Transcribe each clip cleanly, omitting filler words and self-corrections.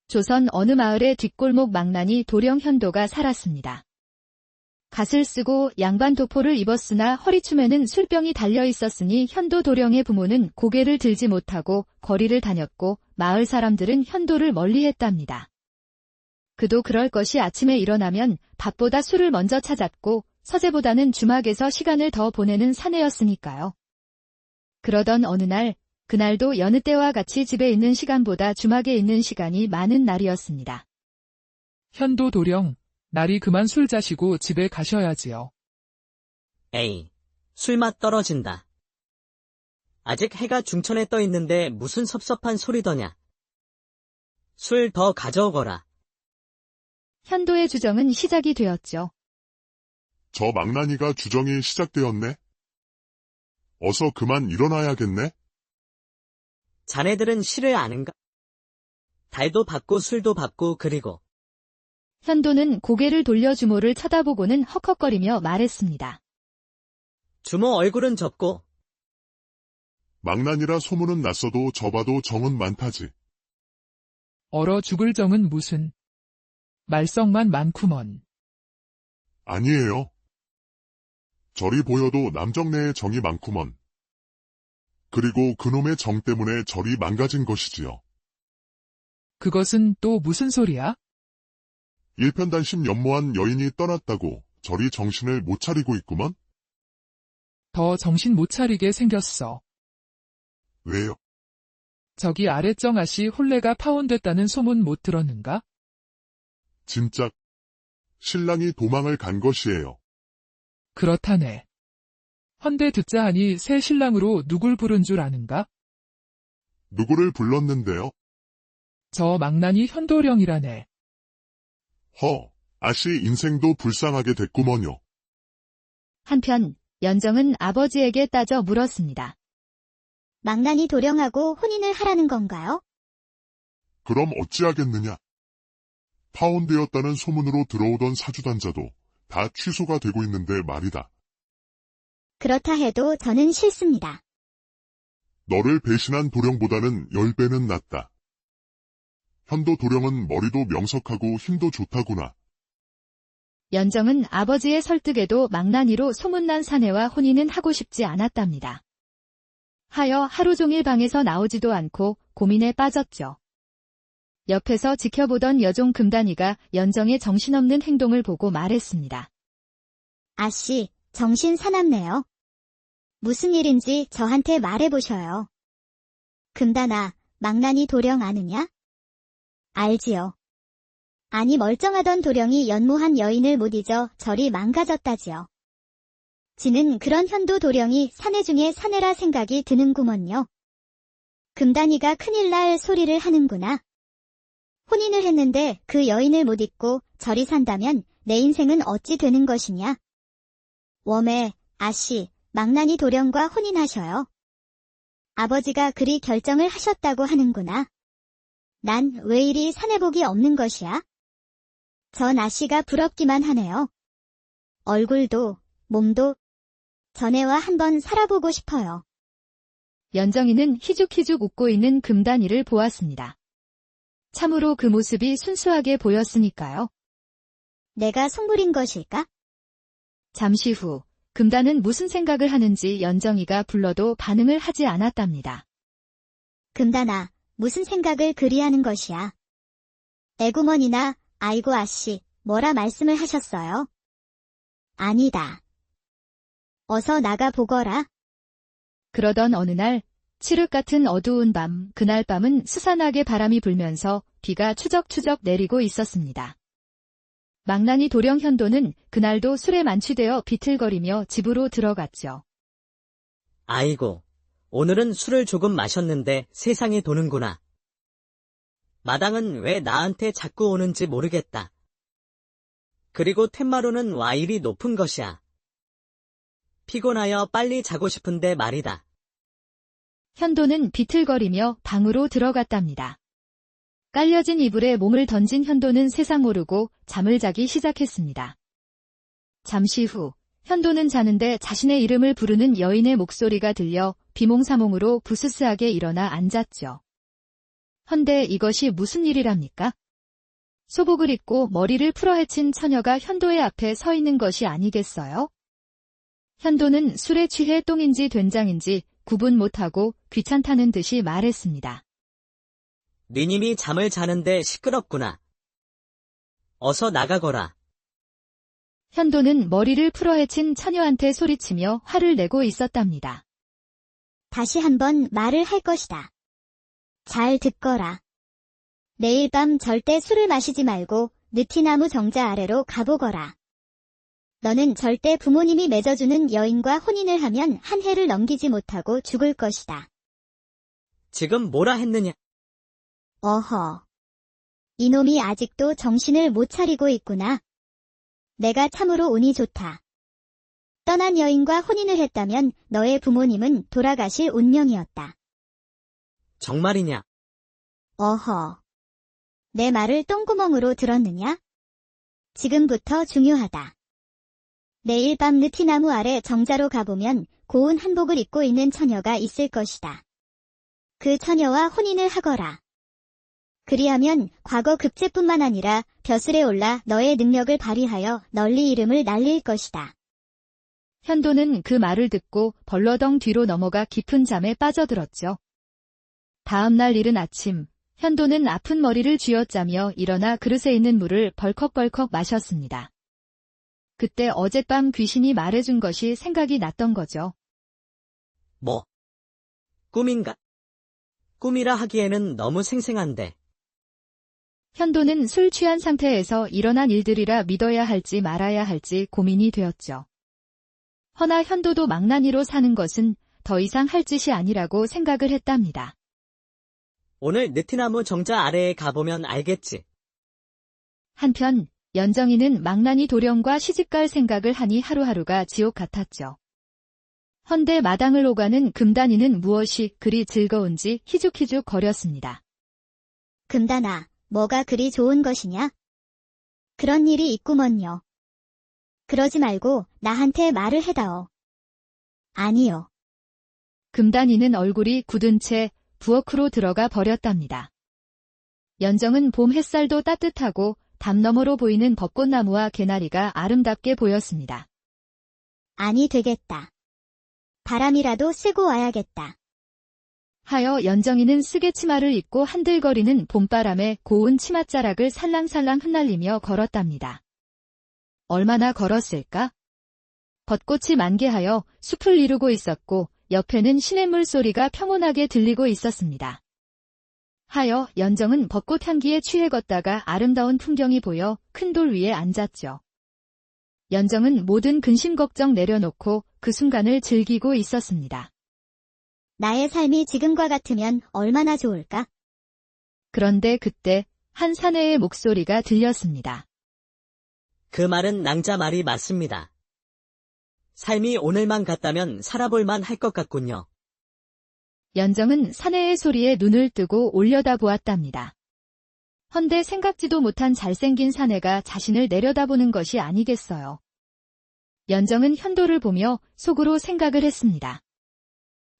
조선 어느 마을의 뒷골목 망나니 도령 현도가 살았습니다. 갓을 쓰고 양반도포를 입었으나 허리춤에는 술병이 달려있었으니 현도 도령의 부모는 고개를 들지 못하고 거리를 다녔고 마을 사람들은 현도를 멀리했답니다. 그도 그럴 것이 아침에 일어나면 밥보다 술을 먼저 찾았고 서재보다는 주막에서 시간을 더 보내는 사내였으니까요. 그러던 어느 날, 그날도 여느 때와 같이 집에 있는 시간보다 주막에 있는 시간이 많은 날이었습니다. 현도 도령, 날이 그만 술 자시고 집에 가셔야지요. 에이, 술맛 떨어진다. 아직 해가 중천에 떠 있는데 무슨 섭섭한 소리더냐. 술 더 가져오거라. 현도의 주정은 시작이 되었죠. 저 망나니가 주정이 시작되었네. 어서 그만 일어나야겠네. 자네들은 시를 아는가? 달도 받고 술도 받고 그리고 현도는 고개를 돌려 주모를 쳐다보고는 헉헉거리며 말했습니다. 주모 얼굴은 접고 망나니라 소문은 났어도 접어도 정은 많다지. 얼어 죽을 정은 무슨. 말썽만 많구먼. 아니에요. 절이 보여도 남정네의 정이 많구먼. 그리고 그놈의 정 때문에 절이 망가진 것이지요. 그것은 또 무슨 소리야? 일편단심 연모한 여인이 떠났다고 절이 정신을 못 차리고 있구먼? 더 정신 못 차리게 생겼어. 왜요? 저기 아랫정 아씨 혼례가 파혼됐다는 소문 못 들었는가? 진짜 신랑이 도망을 간 것이에요. 그렇다네. 헌데 듣자 하니 새 신랑으로 누굴 부른 줄 아는가? 누구를 불렀는데요? 저 망나니 현도령이라네. 아씨 인생도 불쌍하게 됐구먼요. 한편 연정은 아버지에게 따져 물었습니다. 망나니 도령하고 혼인을 하라는 건가요? 그럼 어찌하겠느냐? 파혼되었다는 소문으로 들어오던 사주단자도 다 취소가 되고 있는데 말이다. 그렇다 해도 저는 싫습니다. 너를 배신한 도령보다는 10배는 낫다. 현도 도령은 머리도 명석하고 힘도 좋다구나. 연정은 아버지의 설득에도 망나니로 소문난 사내와 혼인은 하고 싶지 않았답니다. 하여 하루 종일 방에서 나오지도 않고 고민에 빠졌죠. 옆에서 지켜보던 여종 금단이가 연정의 정신없는 행동을 보고 말했습니다. 아씨, 정신 사납네요. 무슨 일인지 저한테 말해보셔요. 금단아, 망나니 도령 아느냐? 알지요. 아니 멀쩡하던 도령이 연모한 여인을 못 잊어 절이 망가졌다지요. 지는 그런 현도 도령이 사내 중에 사내라 생각이 드는구먼요. 금단이가 큰일 날 소리를 하는구나. 혼인을 했는데 그 여인을 못 잊고 절이 산다면 내 인생은 어찌 되는 것이냐. 웜에 아씨, 망나니 도령과 혼인하셔요. 아버지가 그리 결정을 하셨다고 하는구나. 난 왜 이리 사내복이 없는 것이야? 전 아씨가 부럽기만 하네요. 얼굴도, 몸도 전애와 한번 살아보고 싶어요. 연정이는 희죽희죽 웃고 있는 금단이를 보았습니다. 참으로 그 모습이 순수하게 보였으니까요. 내가 속물인 것일까? 잠시 후 금단은 무슨 생각을 하는지 연정이가 불러도 반응을 하지 않았답니다. 금단아, 무슨 생각을 그리 하는 것이야? 애구머니나 아이고 아씨, 뭐라 말씀을 하셨어요? 아니다. 어서 나가 보거라. 그러던 어느 날 칠흑 같은 어두운 밤, 그날 밤은 스산하게 바람이 불면서 비가 추적추적 내리고 있었습니다. 망나니 도령 현도는 그날도 술에 만취되어 비틀거리며 집으로 들어갔죠. 아이고, 오늘은 술을 조금 마셨는데 세상이 도는구나. 마당은 왜 나한테 자꾸 오는지 모르겠다. 그리고 텐마루는 와 이리 높은 것이야. 피곤하여 빨리 자고 싶은데 말이다. 현도는 비틀거리며 방으로 들어갔답니다. 깔려진 이불에 몸을 던진 현도는 세상 모르고 잠을 자기 시작했습니다. 잠시 후 현도는 자는데 자신의 이름을 부르는 여인의 목소리가 들려 비몽사몽으로 부스스하게 일어나 앉았죠. 헌데 이것이 무슨 일이랍니까? 소복을 입고 머리를 풀어헤친 처녀가 현도의 앞에 서 있는 것이 아니겠어요? 현도는 술에 취해 똥인지 된장인지 구분 못하고 귀찮다는 듯이 말했습니다. 니님이 잠을 자는데 시끄럽구나. 어서 나가거라. 현도는 머리를 풀어헤친 처녀한테 소리치며 화를 내고 있었답니다. 다시 한번 말을 할 것이다. 잘 듣거라. 내일 밤 절대 술을 마시지 말고 느티나무 정자 아래로 가보거라. 너는 절대 부모님이 맺어주는 여인과 혼인을 하면 한 해를 넘기지 못하고 죽을 것이다. 지금 뭐라 했느냐? 어허. 이놈이 아직도 정신을 못 차리고 있구나. 내가 참으로 운이 좋다. 떠난 여인과 혼인을 했다면 너의 부모님은 돌아가실 운명이었다. 정말이냐? 어허. 내 말을 똥구멍으로 들었느냐? 지금부터 중요하다. 내일 밤 느티나무 아래 정자로 가보면 고운 한복을 입고 있는 처녀가 있을 것이다. 그 처녀와 혼인을 하거라. 그리하면 과거 급제뿐만 아니라 벼슬에 올라 너의 능력을 발휘하여 널리 이름을 날릴 것이다. 현도는 그 말을 듣고 벌러덩 뒤로 넘어가 깊은 잠에 빠져들었죠. 다음 날 이른 아침, 현도는 아픈 머리를 쥐어짜며 일어나 그릇에 있는 물을 벌컥벌컥 마셨습니다. 그때 어젯밤 귀신이 말해준 것이 생각이 났던 거죠. 뭐? 꿈인가? 꿈이라 하기에는 너무 생생한데. 현도는 술 취한 상태에서 일어난 일들이라 믿어야 할지 말아야 할지 고민이 되었죠. 허나 현도도 망나니로 사는 것은 더 이상 할 짓이 아니라고 생각을 했답니다. 오늘 느티나무 정자 아래에 가보면 알겠지. 한편 연정이는 망나니 도령과 시집갈 생각을 하니 하루하루가 지옥 같았죠. 헌데 마당을 오가는 금단이는 무엇이 그리 즐거운지 희죽희죽 거렸습니다. 금단아, 뭐가 그리 좋은 것이냐? 그런 일이 있구먼요. 그러지 말고 나한테 말을 해다오. 아니요. 금단이는 얼굴이 굳은 채 부엌으로 들어가 버렸답니다. 연정은 봄 햇살도 따뜻하고 담 너머로 보이는 벚꽃나무와 개나리가 아름답게 보였습니다. 아니 되겠다. 바람이라도 쐬고 와야겠다. 하여 연정이는 쓰개 치마를 입고 한들거리는 봄바람에 고운 치맛자락을 살랑살랑 흩날리며 걸었답니다. 얼마나 걸었을까? 벚꽃이 만개하여 숲을 이루고 있었고 옆에는 시냇물 소리가 평온하게 들리고 있었습니다. 하여 연정은 벚꽃 향기에 취해 걷다가 아름다운 풍경이 보여 큰 돌 위에 앉았죠. 연정은 모든 근심 걱정 내려놓고 그 순간을 즐기고 있었습니다. 나의 삶이 지금과 같으면 얼마나 좋을까? 그런데 그때 한 사내의 목소리가 들렸습니다. 그 말은 낭자 말이 맞습니다. 삶이 오늘만 같다면 살아볼만 할 것 같군요. 연정은 사내의 소리에 눈을 뜨고 올려다보았답니다. 헌데 생각지도 못한 잘생긴 사내가 자신을 내려다보는 것이 아니겠어요. 연정은 현도를 보며 속으로 생각을 했습니다.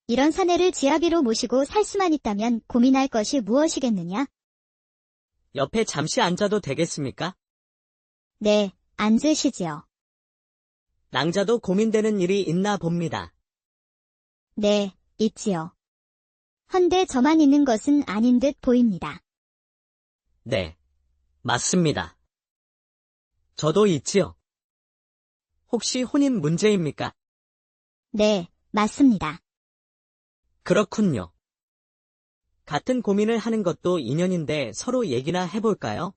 이런 사내를 지아비로 모시고 살 수만 있다면 고민할 것이 무엇이겠느냐? 옆에 잠시 앉아도 되겠습니까? 네, 앉으시지요. 낭자도 고민되는 일이 있나 봅니다. 네, 있지요. 헌데 저만 있는 것은 아닌 듯 보입니다. 네, 맞습니다. 저도 있지요. 혹시 혼인 문제입니까? 네, 맞습니다. 그렇군요. 같은 고민을 하는 것도 인연인데 서로 얘기나 해볼까요?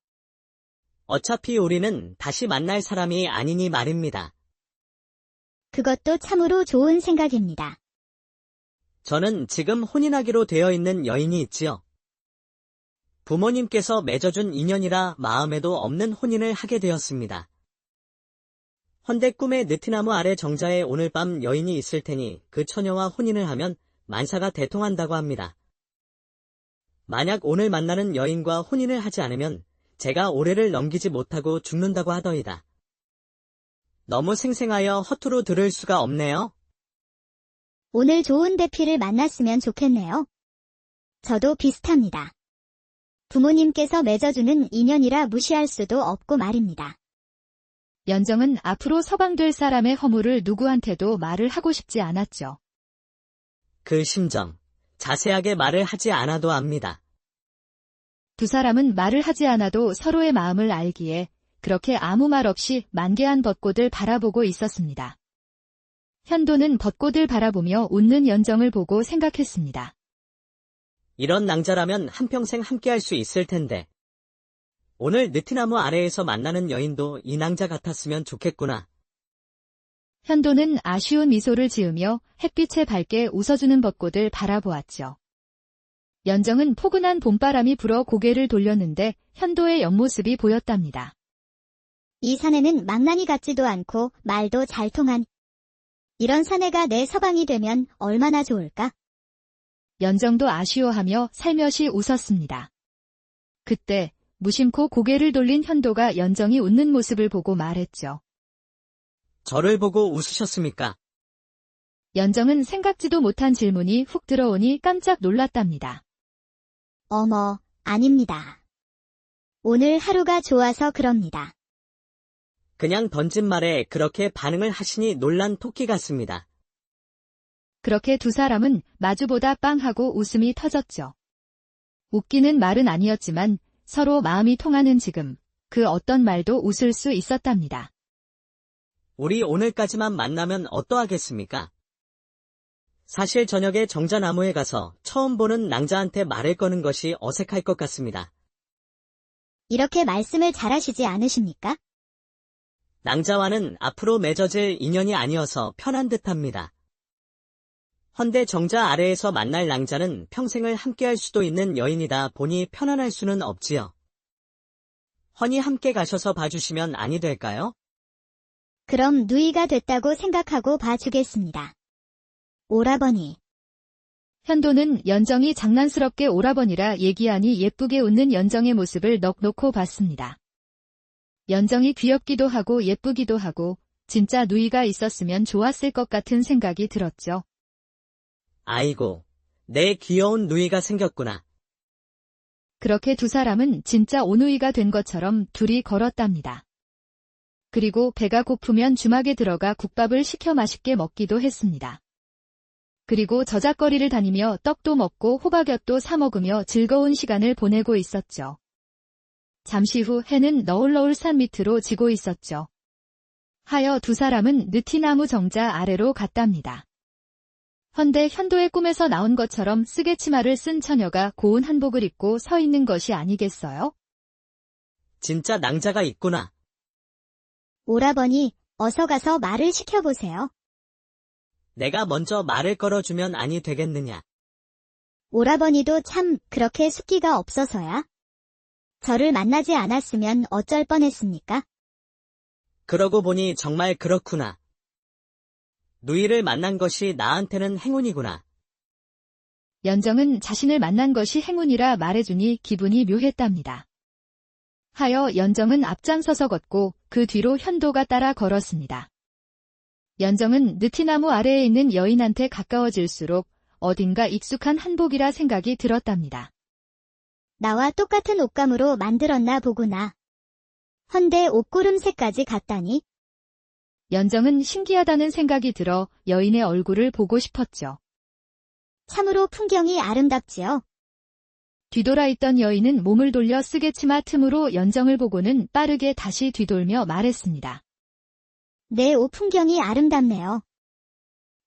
어차피 우리는 다시 만날 사람이 아니니 말입니다. 그것도 참으로 좋은 생각입니다. 저는 지금 혼인하기로 되어 있는 여인이 있지요. 부모님께서 맺어준 인연이라 마음에도 없는 혼인을 하게 되었습니다. 헌데 꿈에 느티나무 아래 정자에 오늘 밤 여인이 있을 테니 그 처녀와 혼인을 하면 만사가 대통한다고 합니다. 만약 오늘 만나는 여인과 혼인을 하지 않으면 제가 올해를 넘기지 못하고 죽는다고 하더이다. 너무 생생하여 허투루 들을 수가 없네요. 오늘 좋은 대피를 만났으면 좋겠네요. 저도 비슷합니다. 부모님께서 맺어주는 인연이라 무시할 수도 없고 말입니다. 연정은 앞으로 서방될 사람의 허물을 누구한테도 말을 하고 싶지 않았죠. 그 심정, 자세하게 말을 하지 않아도 압니다. 두 사람은 말을 하지 않아도 서로의 마음을 알기에 그렇게 아무 말 없이 만개한 벚꽃을 바라보고 있었습니다. 현도는 벚꽃을 바라보며 웃는 연정을 보고 생각했습니다. 이런 낭자라면 한평생 함께할 수 있을 텐데. 오늘 느티나무 아래에서 만나는 여인도 이 낭자 같았으면 좋겠구나. 현도는 아쉬운 미소를 지으며 햇빛에 밝게 웃어주는 벚꽃을 바라보았죠. 연정은 포근한 봄바람이 불어 고개를 돌렸는데 현도의 옆모습이 보였답니다. 이 사내는 망나니 같지도 않고 말도 잘 통한 이런 사내가 내 서방이 되면 얼마나 좋을까? 연정도 아쉬워하며 살며시 웃었습니다. 그때 무심코 고개를 돌린 현도가 연정이 웃는 모습을 보고 말했죠. 저를 보고 웃으셨습니까? 연정은 생각지도 못한 질문이 훅 들어오니 깜짝 놀랐답니다. 어머, 아닙니다. 오늘 하루가 좋아서 그럽니다. 그냥 던진 말에 그렇게 반응을 하시니 놀란 토끼 같습니다. 그렇게 두 사람은 마주보다 빵하고 웃음이 터졌죠. 웃기는 말은 아니었지만 서로 마음이 통하는 지금 그 어떤 말도 웃을 수 있었답니다. 우리 오늘까지만 만나면 어떠하겠습니까? 사실 저녁에 정자나무에 가서 처음 보는 낭자한테 말을 거는 것이 어색할 것 같습니다. 이렇게 말씀을 잘하시지 않으십니까? 낭자와는 앞으로 맺어질 인연이 아니어서 편한 듯합니다. 헌데 정자 아래에서 만날 낭자는 평생을 함께할 수도 있는 여인이다 보니 편안할 수는 없지요. 허니 함께 가셔서 봐주시면 아니 될까요? 그럼 누이가 됐다고 생각하고 봐주겠습니다. 오라버니. 현도는 연정이 장난스럽게 오라버니라 얘기하니 예쁘게 웃는 연정의 모습을 넋 놓고 봤습니다. 연정이 귀엽기도 하고 예쁘기도 하고 진짜 누이가 있었으면 좋았을 것 같은 생각이 들었죠. 아이고, 내 귀여운 누이가 생겼구나. 그렇게 두 사람은 진짜 오누이가 된 것처럼 둘이 걸었답니다. 그리고 배가 고프면 주막에 들어가 국밥을 시켜 맛있게 먹기도 했습니다. 그리고 저작거리를 다니며 떡도 먹고 호박엿도 사 먹으며 즐거운 시간을 보내고 있었죠. 잠시 후 해는 너울너울 산 밑으로 지고 있었죠. 하여 두 사람은 느티나무 정자 아래로 갔답니다. 헌데 현도의 꿈에서 나온 것처럼 쓰개 치마를 쓴 처녀가 고운 한복을 입고 서 있는 것이 아니겠어요? 진짜 낭자가 있구나. 오라버니, 어서 가서 말을 시켜보세요. 내가 먼저 말을 걸어주면 아니 되겠느냐. 오라버니도 참 그렇게 숫기가 없어서야. 저를 만나지 않았으면 어쩔 뻔했습니까? 그러고 보니 정말 그렇구나. 누이를 만난 것이 나한테는 행운이구나. 연정은 자신을 만난 것이 행운이라 말해주니 기분이 묘했답니다. 하여 연정은 앞장서서 걷고 그 뒤로 현도가 따라 걸었습니다. 연정은 느티나무 아래에 있는 여인한테 가까워질수록 어딘가 익숙한 한복이라 생각이 들었답니다. 나와 똑같은 옷감으로 만들었나 보구나. 헌데 옷고름새까지 같다니. 연정은 신기하다는 생각이 들어 여인의 얼굴을 보고 싶었죠. 참으로 풍경이 아름답지요. 뒤돌아 있던 여인은 몸을 돌려 쓰개치마 틈으로 연정을 보고는 빠르게 다시 뒤돌며 말했습니다. 내 옷 풍경이 아름답네요.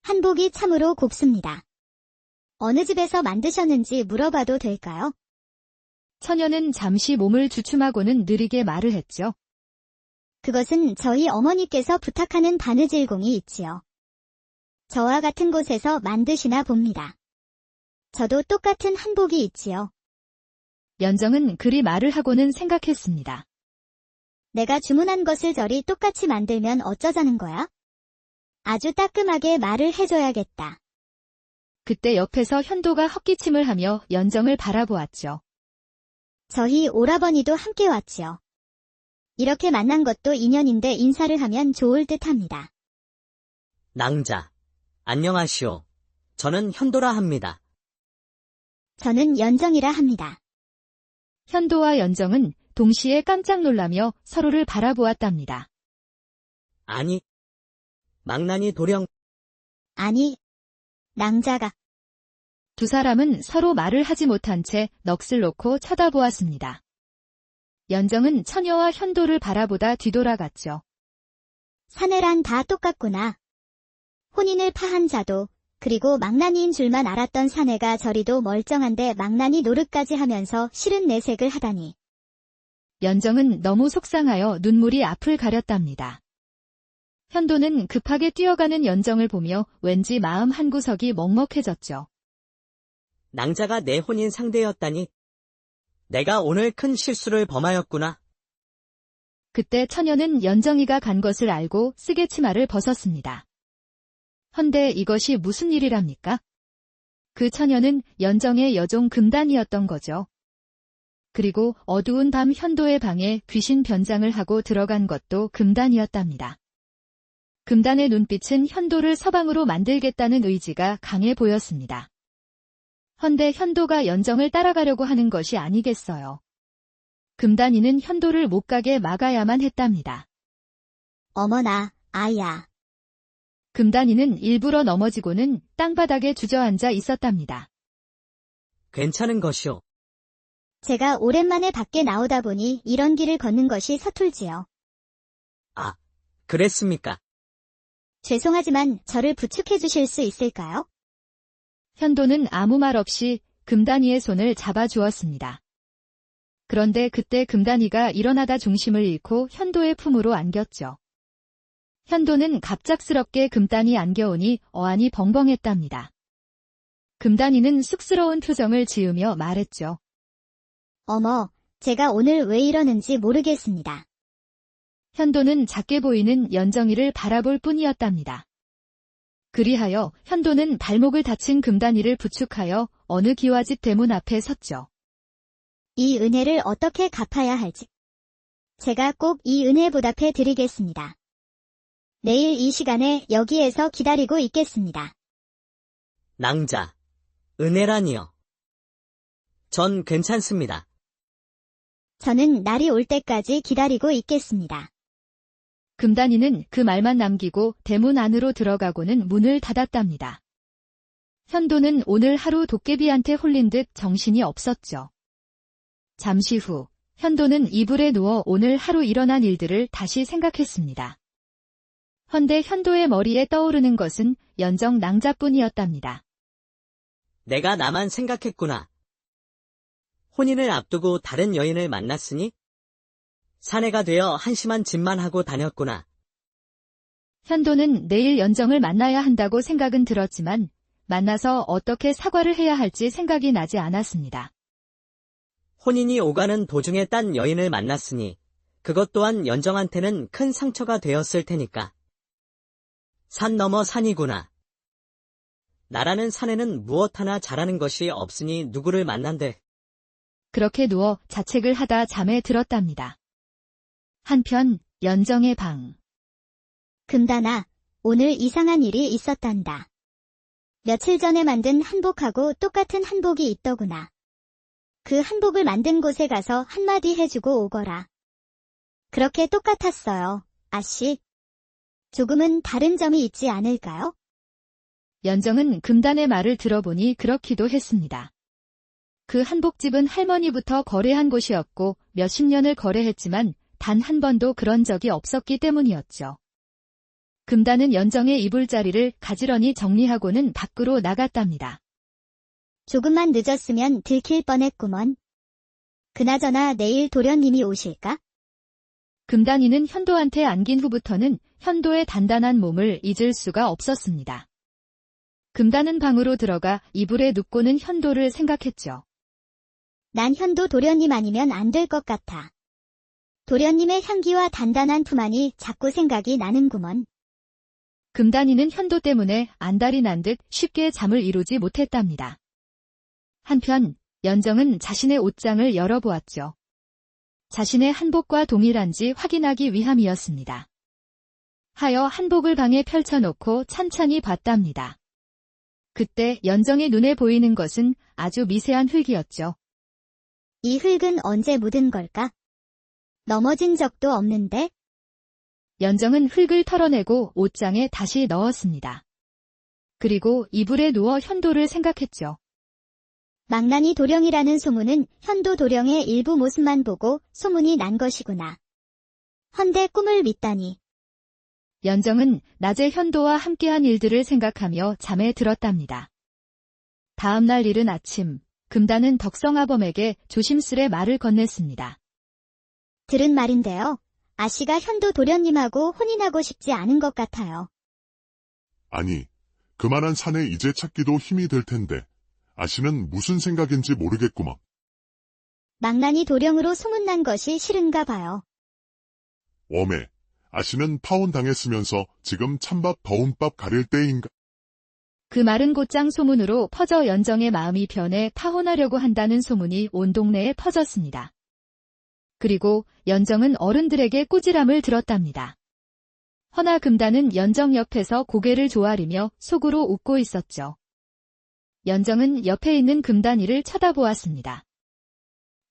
한복이 참으로 곱습니다. 어느 집에서 만드셨는지 물어봐도 될까요? 처녀는 잠시 몸을 주춤하고는 느리게 말을 했죠. 그것은 저희 어머니께서 부탁하는 바느질공이 있지요. 저와 같은 곳에서 만드시나 봅니다. 저도 똑같은 한복이 있지요. 연정은 그리 말을 하고는 생각했습니다. 내가 주문한 것을 저리 똑같이 만들면 어쩌자는 거야? 아주 따끔하게 말을 해줘야겠다. 그때 옆에서 현도가 헛기침을 하며 연정을 바라보았죠. 저희 오라버니도 함께 왔지요. 이렇게 만난 것도 인연인데 인사를 하면 좋을 듯합니다. 낭자, 안녕하시오. 저는 현도라 합니다. 저는 연정이라 합니다. 현도와 연정은 동시에 깜짝 놀라며 서로를 바라보았답니다. 아니, 망나니 도령, 아니, 낭자가. 두 사람은 서로 말을 하지 못한 채 넋을 놓고 쳐다보았습니다. 연정은 처녀와 현도를 바라보다 뒤돌아갔죠. 사내란 다 똑같구나. 혼인을 파한 자도, 그리고 망나니인 줄만 알았던 사내가 저리도 멀쩡한데 망나니 노릇까지 하면서 싫은 내색을 하다니. 연정은 너무 속상하여 눈물이 앞을 가렸답니다. 현도는 급하게 뛰어가는 연정을 보며 왠지 마음 한구석이 먹먹해졌죠. 낭자가 내 혼인 상대였다니. 내가 오늘 큰 실수를 범하였구나. 그때 처녀는 연정이가 간 것을 알고 쓰개 치마를 벗었습니다. 헌데 이것이 무슨 일이랍니까? 그 처녀는 연정의 여종 금단이었던 거죠. 그리고 어두운 밤 현도의 방에 귀신 변장을 하고 들어간 것도 금단이었답니다. 금단의 눈빛은 현도를 서방으로 만들겠다는 의지가 강해 보였습니다. 헌데 현도가 연정을 따라가려고 하는 것이 아니겠어요. 금단이는 현도를 못 가게 막아야만 했답니다. 어머나, 아야. 금단이는 일부러 넘어지고는 땅바닥에 주저앉아 있었답니다. 괜찮은 것이오. 제가 오랜만에 밖에 나오다 보니 이런 길을 걷는 것이 서툴지요. 아, 그랬습니까? 죄송하지만 저를 부축해 주실 수 있을까요? 현도는 아무 말 없이 금단이의 손을 잡아주었습니다. 그런데 그때 금단이가 일어나다 중심을 잃고 현도의 품으로 안겼죠. 현도는 갑작스럽게 금단이 안겨오니 어안이 벙벙했답니다. 금단이는 쑥스러운 표정을 지으며 말했죠. 어머, 제가 오늘 왜 이러는지 모르겠습니다. 현도는 작게 보이는 연정이를 바라볼 뿐이었답니다. 그리하여 현도는 발목을 다친 금단이를 부축하여 어느 기와집 대문 앞에 섰죠. 이 은혜를 어떻게 갚아야 할지. 제가 꼭 이 은혜 보답해 드리겠습니다. 내일 이 시간에 여기에서 기다리고 있겠습니다. 낭자, 은혜라니요. 전 괜찮습니다. 저는 날이 올 때까지 기다리고 있겠습니다. 금단이는 그 말만 남기고 대문 안으로 들어가고는 문을 닫았답니다. 현도는 오늘 하루 도깨비한테 홀린 듯 정신이 없었죠. 잠시 후 현도는 이불에 누워 오늘 하루 일어난 일들을 다시 생각했습니다. 헌데 현도의 머리에 떠오르는 것은 연정 낭자뿐이었답니다. 내가 나만 생각했구나. 혼인을 앞두고 다른 여인을 만났으니 사내가 되어 한심한 짓만 하고 다녔구나. 현도는 내일 연정을 만나야 한다고 생각은 들었지만 만나서 어떻게 사과를 해야 할지 생각이 나지 않았습니다. 혼인이 오가는 도중에 딴 여인을 만났으니 그것 또한 연정한테는 큰 상처가 되었을 테니까. 산 넘어 산이구나. 나라는 사내는 무엇 하나 잘하는 것이 없으니 누구를 만난대. 그렇게 누워 자책을 하다 잠에 들었답니다. 한편 연정의 방. 금단아, 오늘 이상한 일이 있었단다. 며칠 전에 만든 한복하고 똑같은 한복이 있더구나. 그 한복을 만든 곳에 가서 한마디 해주고 오거라. 그렇게 똑같았어요, 아씨. 조금은 다른 점이 있지 않을까요? 연정은 금단의 말을 들어보니 그렇기도 했습니다. 그 한복집은 할머니부터 거래한 곳이었고 몇십 년을 거래했지만 단 한 번도 그런 적이 없었기 때문이었죠. 금단은 연정의 이불자리를 가지런히 정리하고는 밖으로 나갔답니다. 조금만 늦었으면 들킬 뻔했구먼. 그나저나 내일 도련님이 오실까? 금단이는 현도한테 안긴 후부터는 현도의 단단한 몸을 잊을 수가 없었습니다. 금단은 방으로 들어가 이불에 눕고는 현도를 생각했죠. 난 현도 도련님 아니면 안 될 것 같아. 도련님의 향기와 단단한 품 안이 자꾸 생각이 나는구먼. 금단이는 현도 때문에 안달이 난 듯 쉽게 잠을 이루지 못했답니다. 한편 연정은 자신의 옷장을 열어보았죠. 자신의 한복과 동일한지 확인하기 위함이었습니다. 하여 한복을 방에 펼쳐놓고 찬찬히 봤답니다. 그때 연정의 눈에 보이는 것은 아주 미세한 흙이었죠. 이 흙은 언제 묻은 걸까? 넘어진 적도 없는데? 연정은 흙을 털어내고 옷장에 다시 넣었습니다. 그리고 이불에 누워 현도를 생각했죠. 망나니 도령이라는 소문은 현도 도령의 일부 모습만 보고 소문이 난 것이구나. 헌데 꿈을 믿다니. 연정은 낮에 현도와 함께한 일들을 생각하며 잠에 들었답니다. 다음 날 이른 아침, 금단은 덕성아범에게 조심스레 말을 건넸습니다. 들은 말인데요. 아씨가 현도 도련님하고 혼인하고 싶지 않은 것 같아요. 아니, 그만한 사내 이제 찾기도 힘이 들 텐데 아씨는 무슨 생각인지 모르겠구먼. 망나니 도령으로 소문난 것이 싫은가 봐요. 웜에 아씨는 파혼당했으면서 지금 찬밥 더운 밥 가릴 때인가? 그 말은 곧장 소문으로 퍼져 연정의 마음이 변해 파혼하려고 한다는 소문이 온 동네에 퍼졌습니다. 그리고 연정은 어른들에게 꾸지람을 들었답니다. 허나 금단은 연정 옆에서 고개를 조아리며 속으로 웃고 있었죠. 연정은 옆에 있는 금단이를 쳐다보았습니다.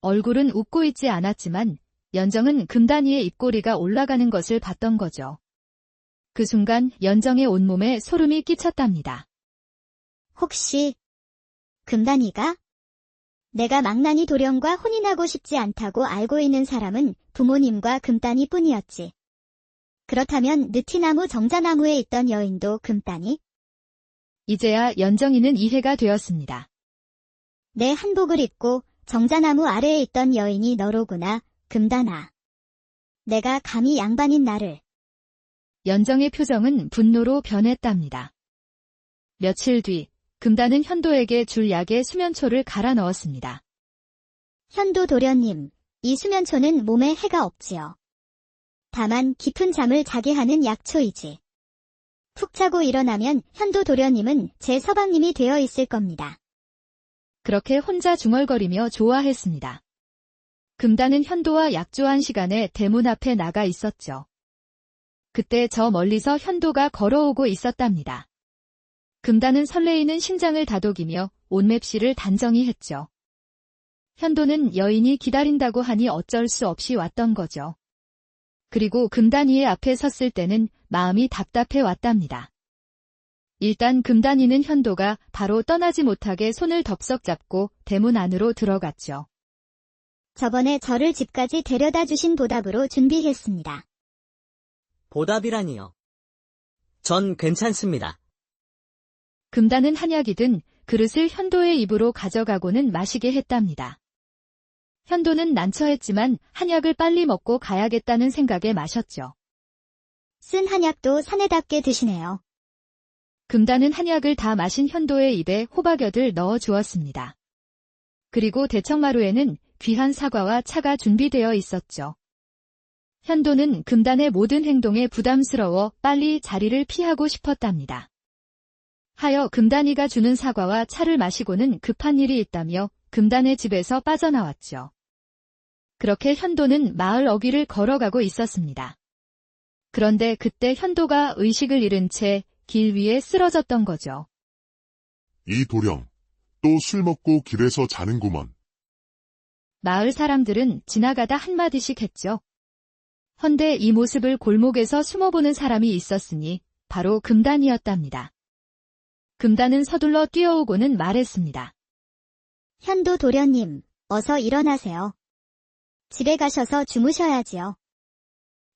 얼굴은 웃고 있지 않았지만 연정은 금단이의 입꼬리가 올라가는 것을 봤던 거죠. 그 순간 연정의 온몸에 소름이 끼쳤답니다. 혹시 금단이가? 내가 망나니 도령과 혼인하고 싶지 않다고 알고 있는 사람은 부모님과 금단이 뿐이었지. 그렇다면 느티나무 정자나무에 있던 여인도 금단이? 이제야 연정이는 이해가 되었습니다. 내 한복을 입고 정자나무 아래에 있던 여인이 너로구나, 금단아. 내가 감히 양반인 나를. 연정의 표정은 분노로 변했답니다. 며칠 뒤, 금단은 현도에게 줄 약에 수면초를 갈아 넣었습니다. 현도 도련님, 이 수면초는 몸에 해가 없지요. 다만 깊은 잠을 자게 하는 약초이지. 푹 자고 일어나면 현도 도련님은 제 서방님이 되어 있을 겁니다. 그렇게 혼자 중얼거리며 좋아했습니다. 금단은 현도와 약조한 시간에 대문 앞에 나가 있었죠. 그때 저 멀리서 현도가 걸어오고 있었답니다. 금단은 설레이는 심장을 다독이며 온맵시를 단정히 했죠. 현도는 여인이 기다린다고 하니 어쩔 수 없이 왔던 거죠. 그리고 금단이의 앞에 섰을 때는 마음이 답답해 왔답니다. 일단 금단이는 현도가 바로 떠나지 못하게 손을 덥석 잡고 대문 안으로 들어갔죠. 저번에 저를 집까지 데려다 주신 보답으로 준비했습니다. 보답이라니요. 전 괜찮습니다. 금단은 한약이 든 그릇을 현도의 입으로 가져가고는 마시게 했답니다. 현도는 난처했지만 한약을 빨리 먹고 가야겠다는 생각에 마셨죠. 쓴 한약도 사내답게 드시네요. 금단은 한약을 다 마신 현도의 입에 호박엿을 넣어 주었습니다. 그리고 대청마루에는 귀한 사과와 차가 준비되어 있었죠. 현도는 금단의 모든 행동에 부담스러워 빨리 자리를 피하고 싶었답니다. 하여 금단이가 주는 사과와 차를 마시고는 급한 일이 있다며 금단의 집에서 빠져나왔죠. 그렇게 현도는 마을 어귀를 걸어가고 있었습니다. 그런데 그때 현도가 의식을 잃은 채 길 위에 쓰러졌던 거죠. 이 도령, 또 술 먹고 길에서 자는구먼. 마을 사람들은 지나가다 한마디씩 했죠. 헌데 이 모습을 골목에서 숨어보는 사람이 있었으니 바로 금단이었답니다. 금단은 서둘러 뛰어오고는 말했습니다. 현도 도련님, 어서 일어나세요. 집에 가셔서 주무셔야지요.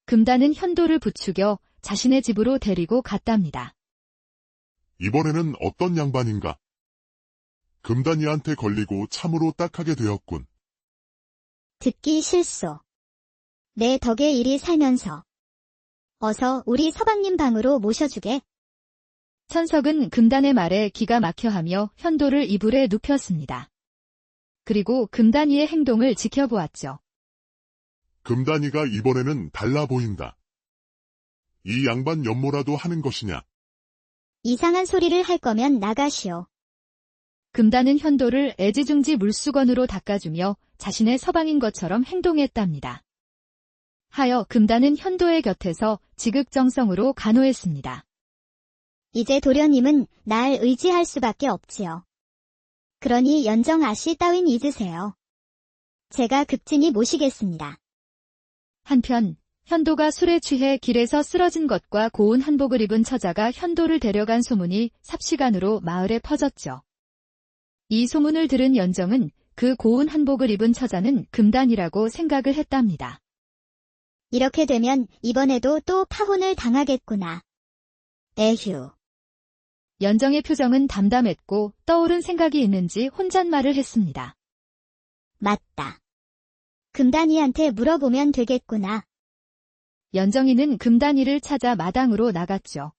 금단은 현도를 부추겨 자신의 집으로 데리고 갔답니다. 이번에는 어떤 양반인가? 금단이한테 걸리고 참으로 딱하게 되었군. 듣기 싫소. 내 덕에 이리 살면서. 어서 우리 서방님 방으로 모셔주게. 천석은 금단의 말에 기가 막혀하며 현도를 이불에 눕혔습니다. 그리고 금단이의 행동을 지켜보았죠. 금단이가 이번에는 달라 보인다. 이 양반 연모라도 하는 것이냐? 이상한 소리를 할 거면 나가시오. 금단은 현도를 애지중지 물수건으로 닦아주며 자신의 서방인 것처럼 행동했답니다. 하여 금단은 현도의 곁에서 지극정성으로 간호했습니다. 이제 도련님은 날 의지할 수밖에 없지요. 그러니 연정 아씨 따윈 잊으세요. 제가 급진히 모시겠습니다. 한편 현도가 술에 취해 길에서 쓰러진 것과 고운 한복을 입은 처자가 현도를 데려간 소문이 삽시간으로 마을에 퍼졌죠. 이 소문을 들은 연정은 그 고운 한복을 입은 처자는 금단이라고 생각을 했답니다. 이렇게 되면 이번에도 또 파혼을 당하겠구나. 에휴. 연정의 표정은 담담했고 떠오른 생각이 있는지 혼잣말을 했습니다. 맞다. 금단이한테 물어보면 되겠구나. 연정이는 금단이를 찾아 마당으로 나갔죠.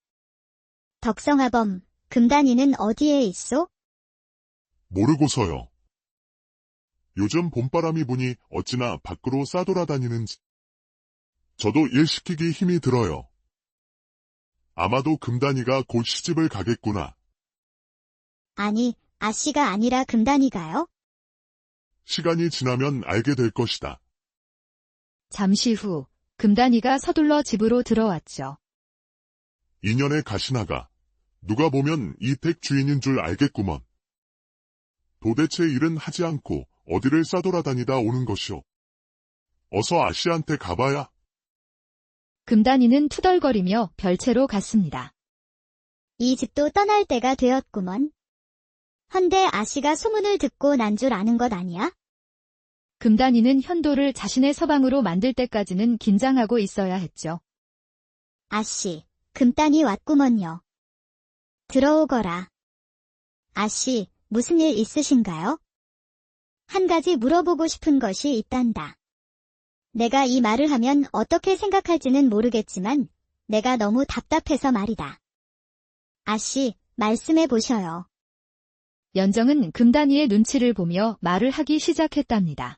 덕성아범, 금단이는 어디에 있소? 모르고서요. 요즘 봄바람이 부니 어찌나 밖으로 싸돌아다니는지. 저도 일 시키기 힘이 들어요. 아마도 금단이가 곧 시집을 가겠구나. 아니, 아씨가 아니라 금단이가요? 시간이 지나면 알게 될 것이다. 잠시 후 금단이가 서둘러 집으로 들어왔죠. 인연의 가시나가 누가 보면 이 댁 주인인 줄 알겠구먼. 도대체 일은 하지 않고 어디를 싸돌아다니다 오는 것이오. 어서 아씨한테 가봐야. 금단이는 투덜거리며 별채로 갔습니다. 이 집도 떠날 때가 되었구먼. 헌데 아씨가 소문을 듣고 난 줄 아는 것 아니야? 금단이는 현도를 자신의 서방으로 만들 때까지는 긴장하고 있어야 했죠. 아씨, 금단이 왔구먼요. 들어오거라. 아씨, 무슨 일 있으신가요? 한 가지 물어보고 싶은 것이 있단다. 내가 이 말을 하면 어떻게 생각할지는 모르겠지만 내가 너무 답답해서 말이다. 아씨, 말씀해 보셔요. 연정은 금단이의 눈치를 보며 말을 하기 시작했답니다.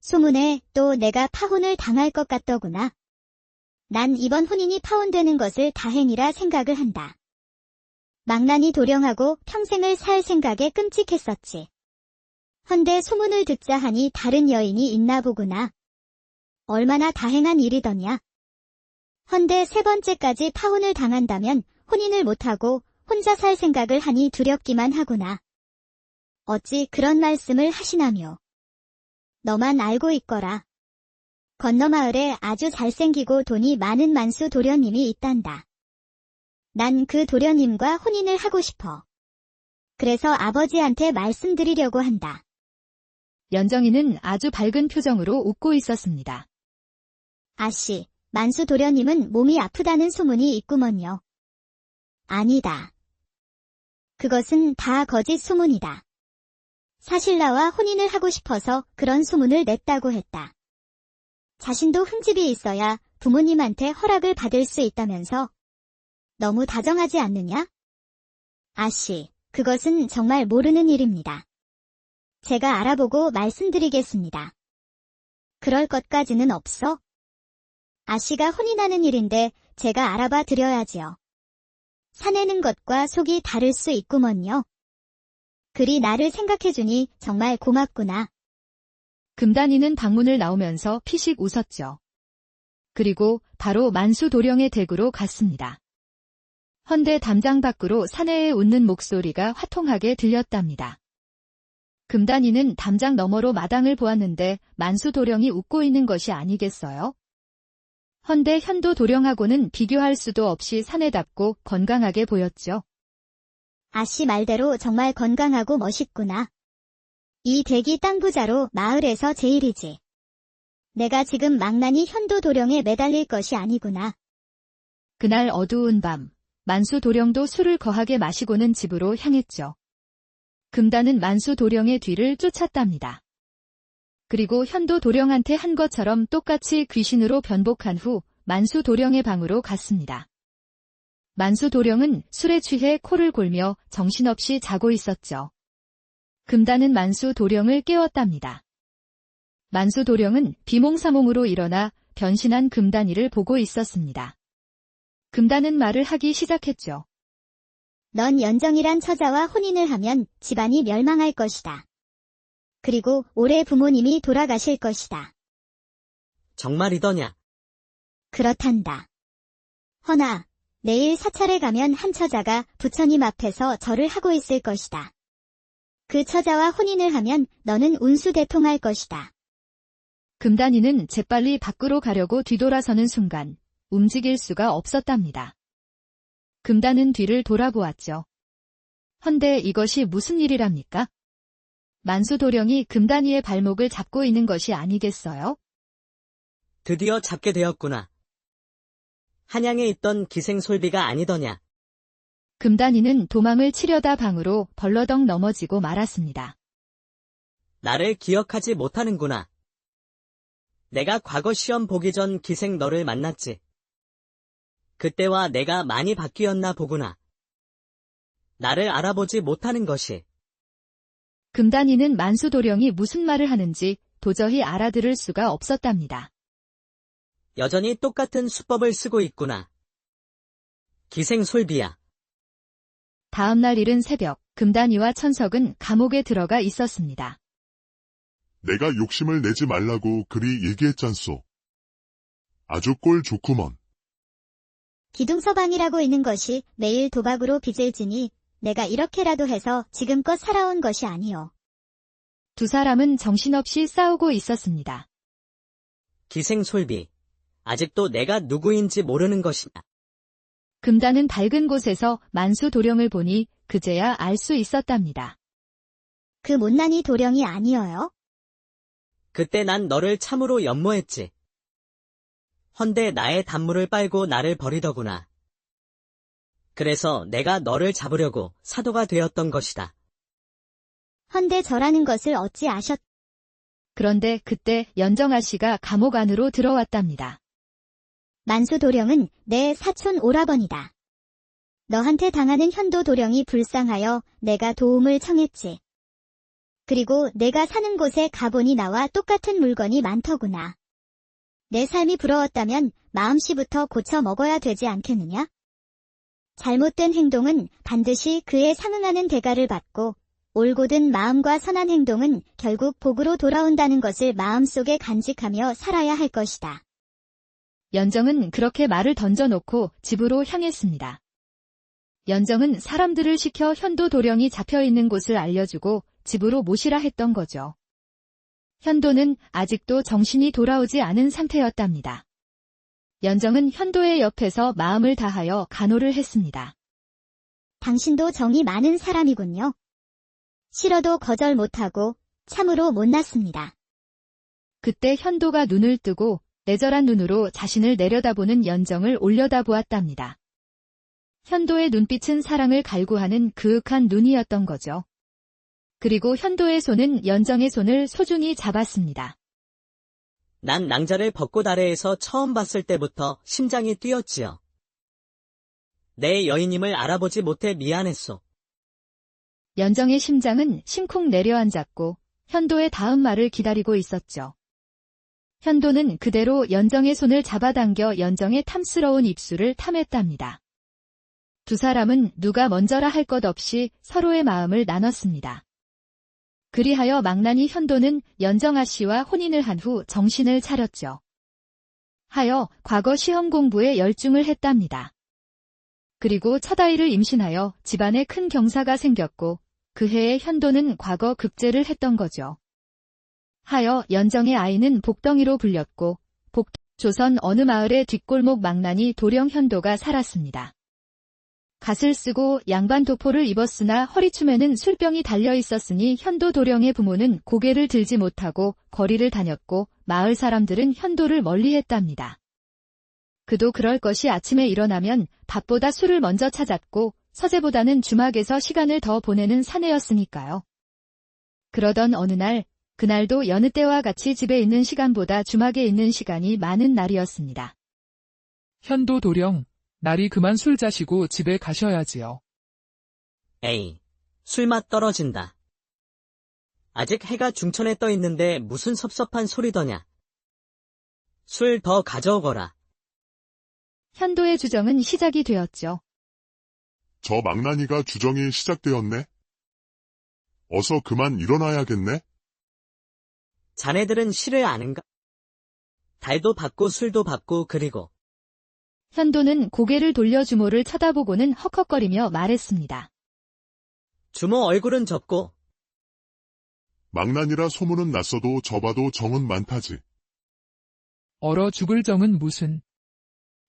소문에 또 내가 파혼을 당할 것 같더구나. 난 이번 혼인이 파혼되는 것을 다행이라 생각을 한다. 망나니 도령하고 평생을 살 생각에 끔찍했었지. 헌데 소문을 듣자 하니 다른 여인이 있나 보구나. 얼마나 다행한 일이더냐. 헌데 세 번째까지 파혼을 당한다면 혼인을 못하고 혼자 살 생각을 하니 두렵기만 하구나. 어찌 그런 말씀을 하시나며. 너만 알고 있거라. 건너마을에 아주 잘생기고 돈이 많은 만수 도련님이 있단다. 난 그 도련님과 혼인을 하고 싶어. 그래서 아버지한테 말씀드리려고 한다. 연정이는 아주 밝은 표정으로 웃고 있었습니다. 아씨, 만수 도련님은 몸이 아프다는 소문이 있구먼요. 아니다. 그것은 다 거짓 소문이다. 사실 나와 혼인을 하고 싶어서 그런 소문을 냈다고 했다. 자신도 흠집이 있어야 부모님한테 허락을 받을 수 있다면서. 너무 다정하지 않느냐? 아씨, 그것은 정말 모르는 일입니다. 제가 알아보고 말씀드리겠습니다. 그럴 것까지는 없어? 아씨가 혼인하는 일인데 제가 알아봐 드려야지요. 사내는 것과 속이 다를 수 있구먼요. 그리 나를 생각해주니 정말 고맙구나. 금단이는 방문을 나오면서 피식 웃었죠. 그리고 바로 만수 도령의 댁으로 갔습니다. 헌데 담장 밖으로 사내의 웃는 목소리가 화통하게 들렸답니다. 금단이는 담장 너머로 마당을 보았는데 만수 도령이 웃고 있는 것이 아니겠어요? 헌데 현도 도령하고는 비교할 수도 없이 사내답고 건강하게 보였죠. 아씨 말대로 정말 건강하고 멋있구나. 이 댁이 땅 부자로 마을에서 제일이지. 내가 지금 망나니 현도 도령에 매달릴 것이 아니구나. 그날 어두운 밤, 만수 도령도 술을 거하게 마시고는 집으로 향했죠. 금단은 만수 도령의 뒤를 쫓았답니다. 그리고 현도 도령한테 한 것처럼 똑같이 귀신으로 변복한 후 만수 도령의 방으로 갔습니다. 만수 도령은 술에 취해 코를 골며 정신없이 자고 있었죠. 금단은 만수 도령을 깨웠답니다. 만수 도령은 비몽사몽으로 일어나 변신한 금단이를 보고 있었습니다. 금단은 말을 하기 시작했죠. 넌 연정이란 처자와 혼인을 하면 집안이 멸망할 것이다. 그리고 올해 부모님이 돌아가실 것이다. 정말이더냐? 그렇단다. 허나 내일 사찰에 가면 한 처자가 부처님 앞에서 절을 하고 있을 것이다. 그 처자와 혼인을 하면 너는 운수대통할 것이다. 금단이는 재빨리 밖으로 가려고 뒤돌아서는 순간 움직일 수가 없었답니다. 금단은 뒤를 돌아보았죠. 헌데 이것이 무슨 일이랍니까? 만수도령이 금단이의 발목을 잡고 있는 것이 아니겠어요? 드디어 잡게 되었구나. 한양에 있던 기생솔비가 아니더냐. 금단이는 도망을 치려다 방으로 벌러덩 넘어지고 말았습니다. 나를 기억하지 못하는구나. 내가 과거 시험 보기 전 기생 너를 만났지. 그때와 내가 많이 바뀌었나 보구나. 나를 알아보지 못하는 것이. 금단이는 만수도령이 무슨 말을 하는지 도저히 알아들을 수가 없었답니다. 여전히 똑같은 수법을 쓰고 있구나. 기생솔비야. 다음 날 이른 새벽, 금단이와 천석은 감옥에 들어가 있었습니다. 내가 욕심을 내지 말라고 그리 얘기했잖소. 아주 꼴 좋구먼. 기둥서방이라고 있는 것이 매일 도박으로 빚을 지니 내가 이렇게라도 해서 지금껏 살아온 것이 아니오. 두 사람은 정신없이 싸우고 있었습니다. 기생솔비. 아직도 내가 누구인지 모르는 것이냐. 금단은 밝은 곳에서 만수도령을 보니 그제야 알 수 있었답니다. 그 못난이 도령이 아니어요? 그때 난 너를 참으로 연모했지. 헌데 나의 단물을 빨고 나를 버리더구나. 그래서 내가 너를 잡으려고 사도가 되었던 것이다. 헌데 저라는 것을 어찌 아셨? 그런데 그때 연정아 씨가 감옥 안으로 들어왔답니다. 만수도령은 내 사촌 오라버니다. 너한테 당하는 현도도령이 불쌍하여 내가 도움을 청했지. 그리고 내가 사는 곳에 가보니 나와 똑같은 물건이 많더구나. 내 삶이 부러웠다면 마음씨부터 고쳐 먹어야 되지 않겠느냐? 잘못된 행동은 반드시 그에 상응하는 대가를 받고 올곧은 마음과 선한 행동은 결국 복으로 돌아온다는 것을 마음속에 간직하며 살아야 할 것이다. 연정은 그렇게 말을 던져놓고 집으로 향했습니다. 연정은 사람들을 시켜 현도도령이 잡혀있는 곳을 알려주고 집으로 모시라 했던 거죠. 현도는 아직도 정신이 돌아오지 않은 상태였답니다. 연정은 현도의 옆에서 마음을 다하여 간호를 했습니다. 당신도 정이 많은 사람이군요. 싫어도 거절 못하고 참으로 못났습니다. 그때 현도가 눈을 뜨고 애절한 눈으로 자신을 내려다보는 연정을 올려다보았답니다. 현도의 눈빛은 사랑을 갈구하는 그윽한 눈이었던 거죠. 그리고 현도의 손은 연정의 손을 소중히 잡았습니다. 난 낭자를 벚꽃 아래에서 처음 봤을 때부터 심장이 뛰었지요. 내 여인임을 알아보지 못해 미안했소. 연정의 심장은 심쿵 내려앉았고 현도의 다음 말을 기다리고 있었죠. 현도는 그대로 연정의 손을 잡아당겨 연정의 탐스러운 입술을 탐했답니다. 두 사람은 누가 먼저라 할 것 없이 서로의 마음을 나눴습니다. 그리하여 망나니 현도는 연정아 씨와 혼인을 한 후 정신을 차렸죠. 하여 과거 시험 공부에 열중을 했답니다. 그리고 첫 아이를 임신하여 집안에 큰 경사가 생겼고 그 해에 현도는 과거 급제를 했던 거죠. 하여 연정의 아이는 복덩이로 불렸고 조선 어느 마을의 뒷골목 망나니 도령 현도가 살았습니다. 갓을 쓰고 양반 도포를 입었으나 허리춤에는 술병이 달려 있었으니 현도 도령의 부모는 고개를 들지 못하고 거리를 다녔고 마을 사람들은 현도를 멀리했답니다. 그도 그럴 것이 아침에 일어나면 밥보다 술을 먼저 찾았고 서재보다는 주막에서 시간을 더 보내는 사내였으니까요. 그러던 어느 날, 그날도 여느 때와 같이 집에 있는 시간보다 주막에 있는 시간이 많은 날이었습니다. 현도도령, 날이 그만 술 자시고 집에 가셔야지요. 에이, 술맛 떨어진다. 아직 해가 중천에 떠 있는데 무슨 섭섭한 소리더냐. 술 더 가져오거라. 현도의 주정은 시작이 되었죠. 저 망나니가 주정이 시작되었네. 어서 그만 일어나야겠네. 자네들은 시를 아는가? 달도 받고 술도 받고 그리고 현도는 고개를 돌려 주모를 쳐다보고는 헉헉거리며 말했습니다. 주모 얼굴은 접고 망난이라 소문은 났어도 저봐도 정은 많다지. 얼어 죽을 정은 무슨.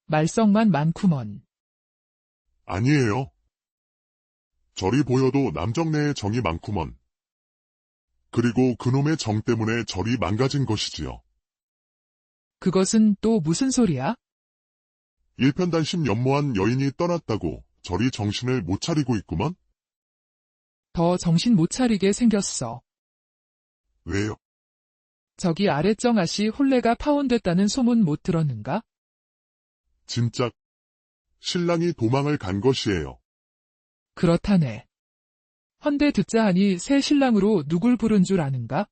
말썽만 많구먼. 아니에요. 저리 보여도 남정네에 정이 많구먼. 그리고 그놈의 정 때문에 저리 망가진 것이지요. 그것은 또 무슨 소리야? 일편단심 연모한 여인이 떠났다고 저리 정신을 못 차리고 있구먼? 더 정신 못 차리게 생겼어. 왜요? 저기 아랫정 아씨 혼례가 파혼됐다는 소문 못 들었는가? 진짜 신랑이 도망을 간 것이에요. 그렇다네. 헌데 듣자 하니 새 신랑으로 누굴 부른 줄 아는가?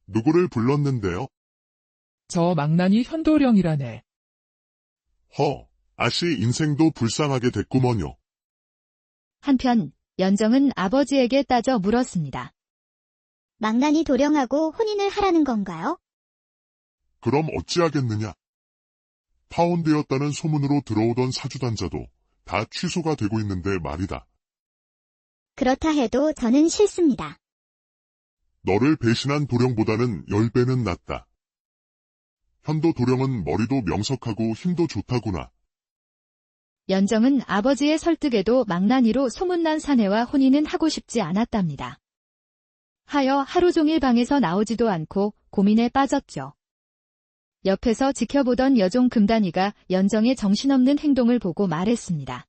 누구를 불렀는데요? 저 망나니 현도령이라네. 아씨 인생도 불쌍하게 됐구먼요. 한편 연정은 아버지에게 따져 물었습니다. 망나니 도령하고 혼인을 하라는 건가요? 그럼 어찌하겠느냐? 파혼되었다는 소문으로 들어오던 사주단자도 다 취소가 되고 있는데 말이다. 그렇다 해도 저는 싫습니다. 너를 배신한 도령보다는 10배는 낫다. 현도 도령은 머리도 명석하고 힘도 좋다구나. 연정은 아버지의 설득에도 망나니로 소문난 사내와 혼인은 하고 싶지 않았답니다. 하여 하루 종일 방에서 나오지도 않고 고민에 빠졌죠. 옆에서 지켜보던 여종 금단이가 연정의 정신없는 행동을 보고 말했습니다.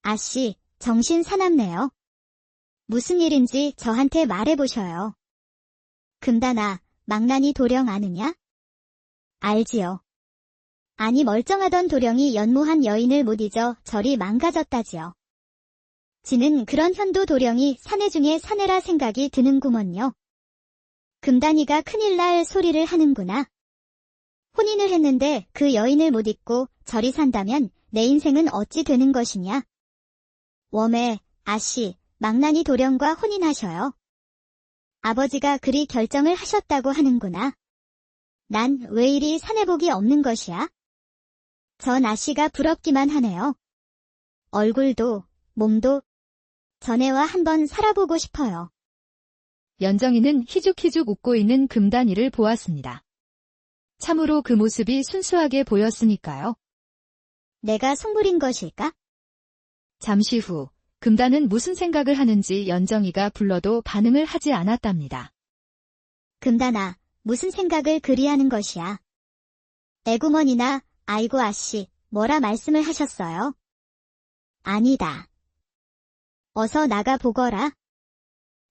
아씨, 정신 사납네요. 무슨 일인지 저한테 말해보셔요. 금단아, 망나니 도령 아느냐? 알지요. 아니 멀쩡하던 도령이 연모한 여인을 못 잊어 저리 망가졌다지요. 지는 그런 현도 도령이 사내 중에 사내라 생각이 드는구먼요. 금단이가 큰일 날 소리를 하는구나. 혼인을 했는데 그 여인을 못 잊고 저리 산다면 내 인생은 어찌 되는 것이냐. 웜에 아씨, 망나니 도령과 혼인하셔요. 아버지가 그리 결정을 하셨다고 하는구나. 난 왜 이리 사내복이 없는 것이야? 전 아씨가 부럽기만 하네요. 얼굴도, 몸도 전애와 한번 살아보고 싶어요. 연정이는 희죽희죽 웃고 있는 금단이를 보았습니다. 참으로 그 모습이 순수하게 보였으니까요. 내가 속물인 것일까? 잠시 후 금단은 무슨 생각을 하는지 연정이가 불러도 반응을 하지 않았답니다. 금단아, 무슨 생각을 그리 하는 것이야? 애구머니나 아이고 아씨, 뭐라 말씀을 하셨어요? 아니다. 어서 나가 보거라.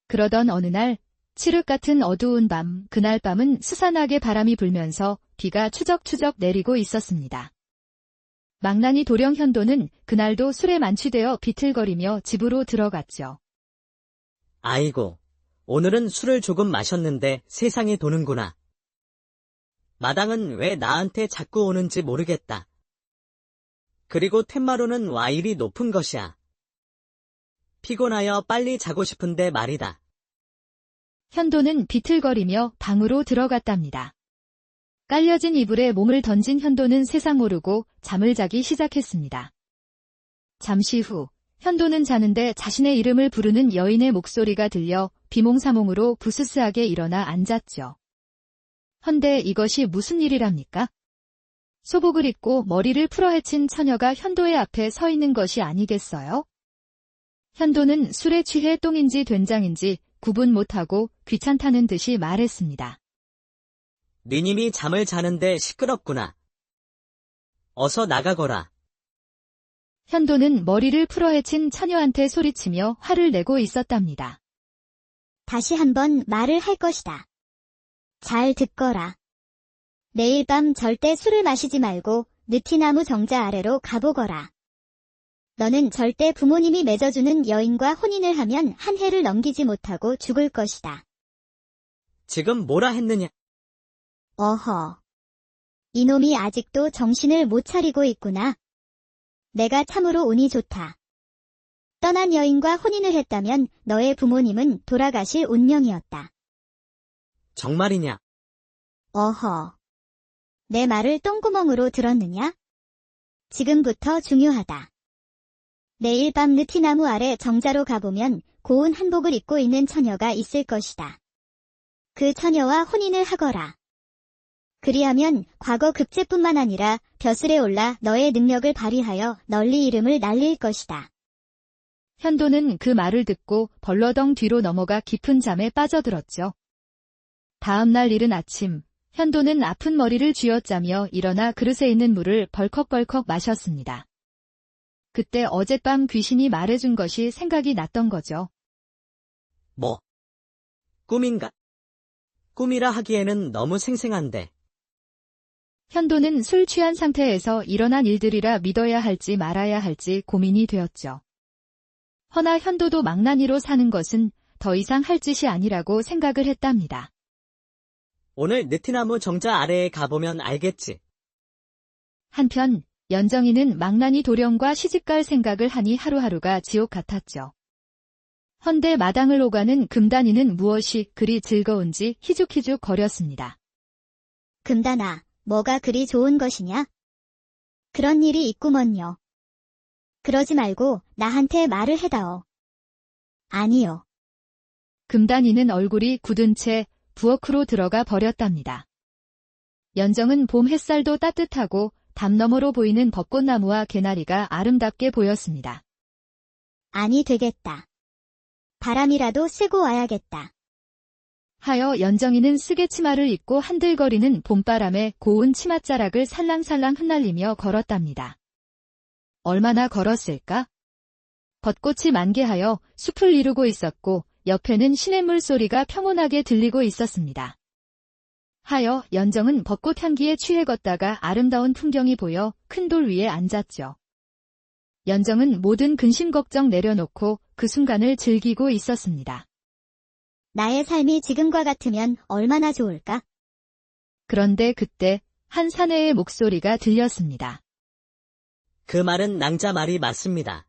그러던 어느 날 칠흑 같은 어두운 밤, 그날 밤은 스산하게 바람이 불면서 비가 추적추적 내리고 있었습니다. 망나니 도령 현도는 그날도 술에 만취되어 비틀거리며 집으로 들어갔죠. 아이고, 오늘은 술을 조금 마셨는데 세상이 도는구나. 마당은 왜 나한테 자꾸 오는지 모르겠다. 그리고 텐마루는 와 이리 높은 것이야. 피곤하여 빨리 자고 싶은데 말이다. 현도는 비틀거리며 방으로 들어갔답니다. 깔려진 이불에 몸을 던진 현도는 세상 모르고 잠을 자기 시작했습니다. 잠시 후 현도는 자는데 자신의 이름을 부르는 여인의 목소리가 들려 비몽사몽으로 부스스하게 일어나 앉았죠. 헌데 이것이 무슨 일이랍니까? 소복을 입고 머리를 풀어헤친 처녀가 현도의 앞에 서 있는 것이 아니겠어요? 현도는 술에 취해 똥인지 된장인지 구분 못하고 귀찮다는 듯이 말했습니다. 니님이 잠을 자는데 시끄럽구나. 어서 나가거라. 현도는 머리를 풀어헤친 처녀한테 소리치며 화를 내고 있었답니다. 다시 한번 말을 할 것이다. 잘 듣거라. 내일 밤 절대 술을 마시지 말고 느티나무 정자 아래로 가보거라. 너는 절대 부모님이 맺어주는 여인과 혼인을 하면 한 해를 넘기지 못하고 죽을 것이다. 지금 뭐라 했느냐? 어허. 이놈이 아직도 정신을 못 차리고 있구나. 내가 참으로 운이 좋다. 떠난 여인과 혼인을 했다면 너의 부모님은 돌아가실 운명이었다. 정말이냐? 어허. 내 말을 똥구멍으로 들었느냐? 지금부터 중요하다. 내일 밤 느티나무 아래 정자로 가보면 고운 한복을 입고 있는 처녀가 있을 것이다. 그 처녀와 혼인을 하거라. 그리하면 과거 급제뿐만 아니라 벼슬에 올라 너의 능력을 발휘하여 널리 이름을 날릴 것이다. 현도는 그 말을 듣고 벌러덩 뒤로 넘어가 깊은 잠에 빠져들었죠. 다음 날 이른 아침, 현도는 아픈 머리를 쥐어짜며 일어나 그릇에 있는 물을 벌컥벌컥 마셨습니다. 그때 어젯밤 귀신이 말해준 것이 생각이 났던 거죠. 뭐? 꿈인가? 꿈이라 하기에는 너무 생생한데. 현도는 술 취한 상태에서 일어난 일들이라 믿어야 할지 말아야 할지 고민이 되었죠. 허나 현도도 망나니로 사는 것은 더 이상 할 짓이 아니라고 생각을 했답니다. 오늘 느티나무 정자 아래에 가보면 알겠지. 한편 연정이는 망나니 도령과 시집갈 생각을 하니 하루하루가 지옥 같았죠. 헌데 마당을 오가는 금단이는 무엇이 그리 즐거운지 희죽희죽 거렸습니다. 금단아, 뭐가 그리 좋은 것이냐? 그런 일이 있구먼요. 그러지 말고 나한테 말을 해다오. 아니요. 금단이는 얼굴이 굳은 채 부엌으로 들어가 버렸답니다. 연정은 봄 햇살도 따뜻하고 담 너머로 보이는 벚꽃나무와 개나리가 아름답게 보였습니다. 아니 되겠다. 바람이라도 쐬고 와야겠다. 하여 연정이는 쓰개 치마를 입고 한들거리는 봄바람에 고운 치맛자락을 살랑살랑 흩날리며 걸었답니다. 얼마나 걸었을까? 벚꽃이 만개하여 숲을 이루고 있었고 옆에는 시냇물 소리가 평온하게 들리고 있었습니다. 하여 연정은 벚꽃 향기에 취해 걷다가 아름다운 풍경이 보여 큰 돌 위에 앉았죠. 연정은 모든 근심 걱정 내려놓고 그 순간을 즐기고 있었습니다. 나의 삶이 지금과 같으면 얼마나 좋을까? 그런데 그때 한 사내의 목소리가 들렸습니다. 그 말은 낭자 말이 맞습니다.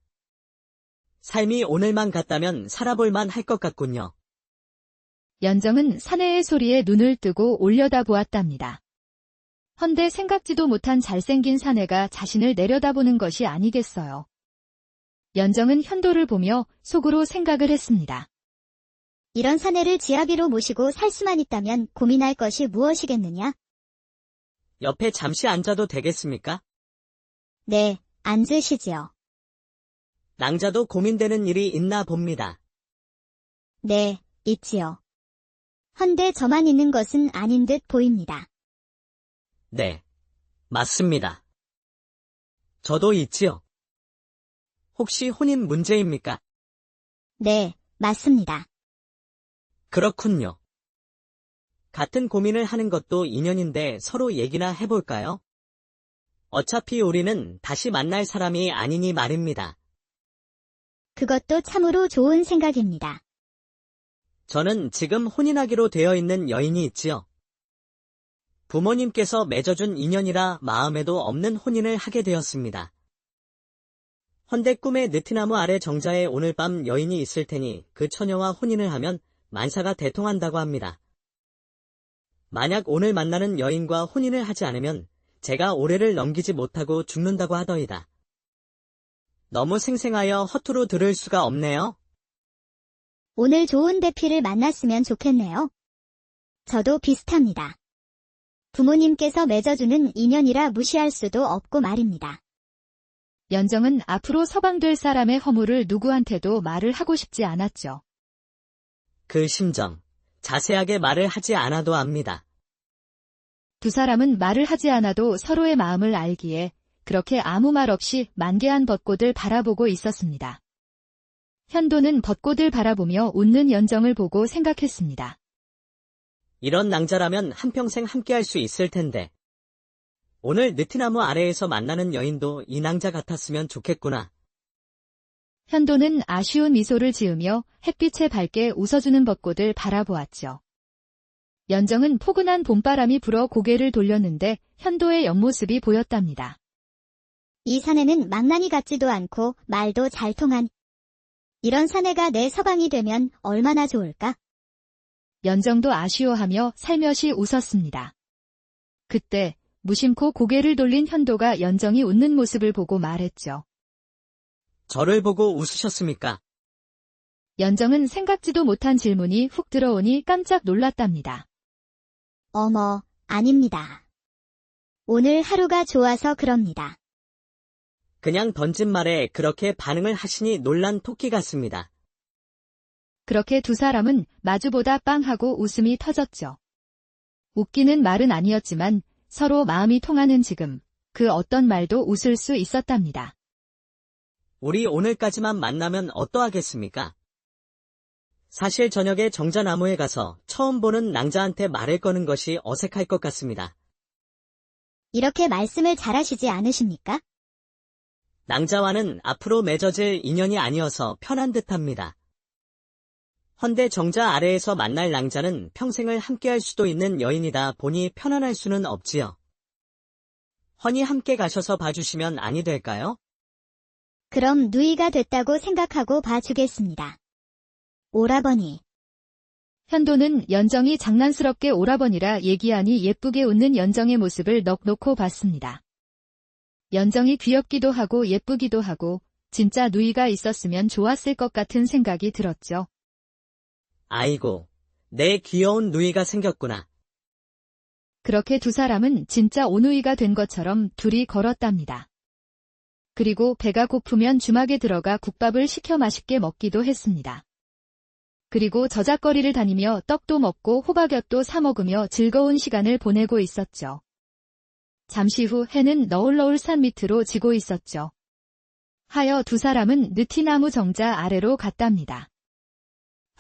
삶이 오늘만 같다면 살아볼만 할 것 같군요. 연정은 사내의 소리에 눈을 뜨고 올려다 보았답니다. 헌데 생각지도 못한 잘생긴 사내가 자신을 내려다보는 것이 아니겠어요. 연정은 현도를 보며 속으로 생각을 했습니다. 이런 사내를 지아비로 모시고 살 수만 있다면 고민할 것이 무엇이겠느냐? 옆에 잠시 앉아도 되겠습니까? 네, 앉으시지요. 낭자도 고민되는 일이 있나 봅니다. 네, 있지요. 헌데 저만 있는 것은 아닌 듯 보입니다. 네, 맞습니다. 저도 있지요. 혹시 혼인 문제입니까? 네, 맞습니다. 그렇군요. 같은 고민을 하는 것도 인연인데 서로 얘기나 해볼까요? 어차피 우리는 다시 만날 사람이 아니니 말입니다. 그것도 참으로 좋은 생각입니다. 저는 지금 혼인하기로 되어 있는 여인이 있지요. 부모님께서 맺어준 인연이라 마음에도 없는 혼인을 하게 되었습니다. 헌데 꿈의 느티나무 아래 정자에 오늘 밤 여인이 있을 테니 그 처녀와 혼인을 하면 만사가 대통한다고 합니다. 만약 오늘 만나는 여인과 혼인을 하지 않으면 제가 올해를 넘기지 못하고 죽는다고 하더이다. 너무 생생하여 허투루 들을 수가 없네요. 오늘 좋은 대피를 만났으면 좋겠네요. 저도 비슷합니다. 부모님께서 맺어주는 인연이라 무시할 수도 없고 말입니다. 연정은 앞으로 서방될 사람의 허물을 누구한테도 말을 하고 싶지 않았죠. 그 심정, 자세하게 말을 하지 않아도 압니다. 두 사람은 말을 하지 않아도 서로의 마음을 알기에 그렇게 아무 말 없이 만개한 벚꽃을 바라보고 있었습니다. 현도는 벚꽃을 바라보며 웃는 연정을 보고 생각했습니다. 이런 낭자라면 한평생 함께할 수 있을 텐데. 오늘 느티나무 아래에서 만나는 여인도 이 낭자 같았으면 좋겠구나. 현도는 아쉬운 미소를 지으며 햇빛에 밝게 웃어주는 벚꽃을 바라보았죠. 연정은 포근한 봄바람이 불어 고개를 돌렸는데 현도의 옆모습이 보였답니다. 이 사내는 망나니 같지도 않고 말도 잘 통한. 이런 사내가 내 서방이 되면 얼마나 좋을까? 연정도 아쉬워하며 살며시 웃었습니다. 그때 무심코 고개를 돌린 현도가 연정이 웃는 모습을 보고 말했죠. 저를 보고 웃으셨습니까? 연정은 생각지도 못한 질문이 훅 들어오니 깜짝 놀랐답니다. 어머, 아닙니다. 오늘 하루가 좋아서 그럽니다. 그냥 던진 말에 그렇게 반응을 하시니 놀란 토끼 같습니다. 그렇게 두 사람은 마주보다 빵 하고 웃음이 터졌죠. 웃기는 말은 아니었지만 서로 마음이 통하는 지금 그 어떤 말도 웃을 수 있었답니다. 우리 오늘까지만 만나면 어떠하겠습니까? 사실 저녁에 정자나무에 가서 처음 보는 낭자한테 말을 거는 것이 어색할 것 같습니다. 이렇게 말씀을 잘하시지 않으십니까? 낭자와는 앞으로 맺어질 인연이 아니어서 편한 듯합니다. 헌데 정자 아래에서 만날 낭자는 평생을 함께할 수도 있는 여인이다 보니 편안할 수는 없지요. 허니 함께 가셔서 봐주시면 아니 될까요? 그럼 누이가 됐다고 생각하고 봐주겠습니다. 오라버니. 현도는 연정이 장난스럽게 오라버니라 얘기하니 예쁘게 웃는 연정의 모습을 넋 놓고 봤습니다. 연정이 귀엽기도 하고 예쁘기도 하고 진짜 누이가 있었으면 좋았을 것 같은 생각이 들었죠. 아이고, 내 귀여운 누이가 생겼구나. 그렇게 두 사람은 진짜 오누이가 된 것처럼 둘이 걸었답니다. 그리고 배가 고프면 주막에 들어가 국밥을 시켜 맛있게 먹기도 했습니다. 그리고 저작거리를 다니며 떡도 먹고 호박엿도 사 먹으며 즐거운 시간을 보내고 있었죠. 잠시 후 해는 너울너울 산 밑으로 지고 있었죠. 하여 두 사람은 느티나무 정자 아래로 갔답니다.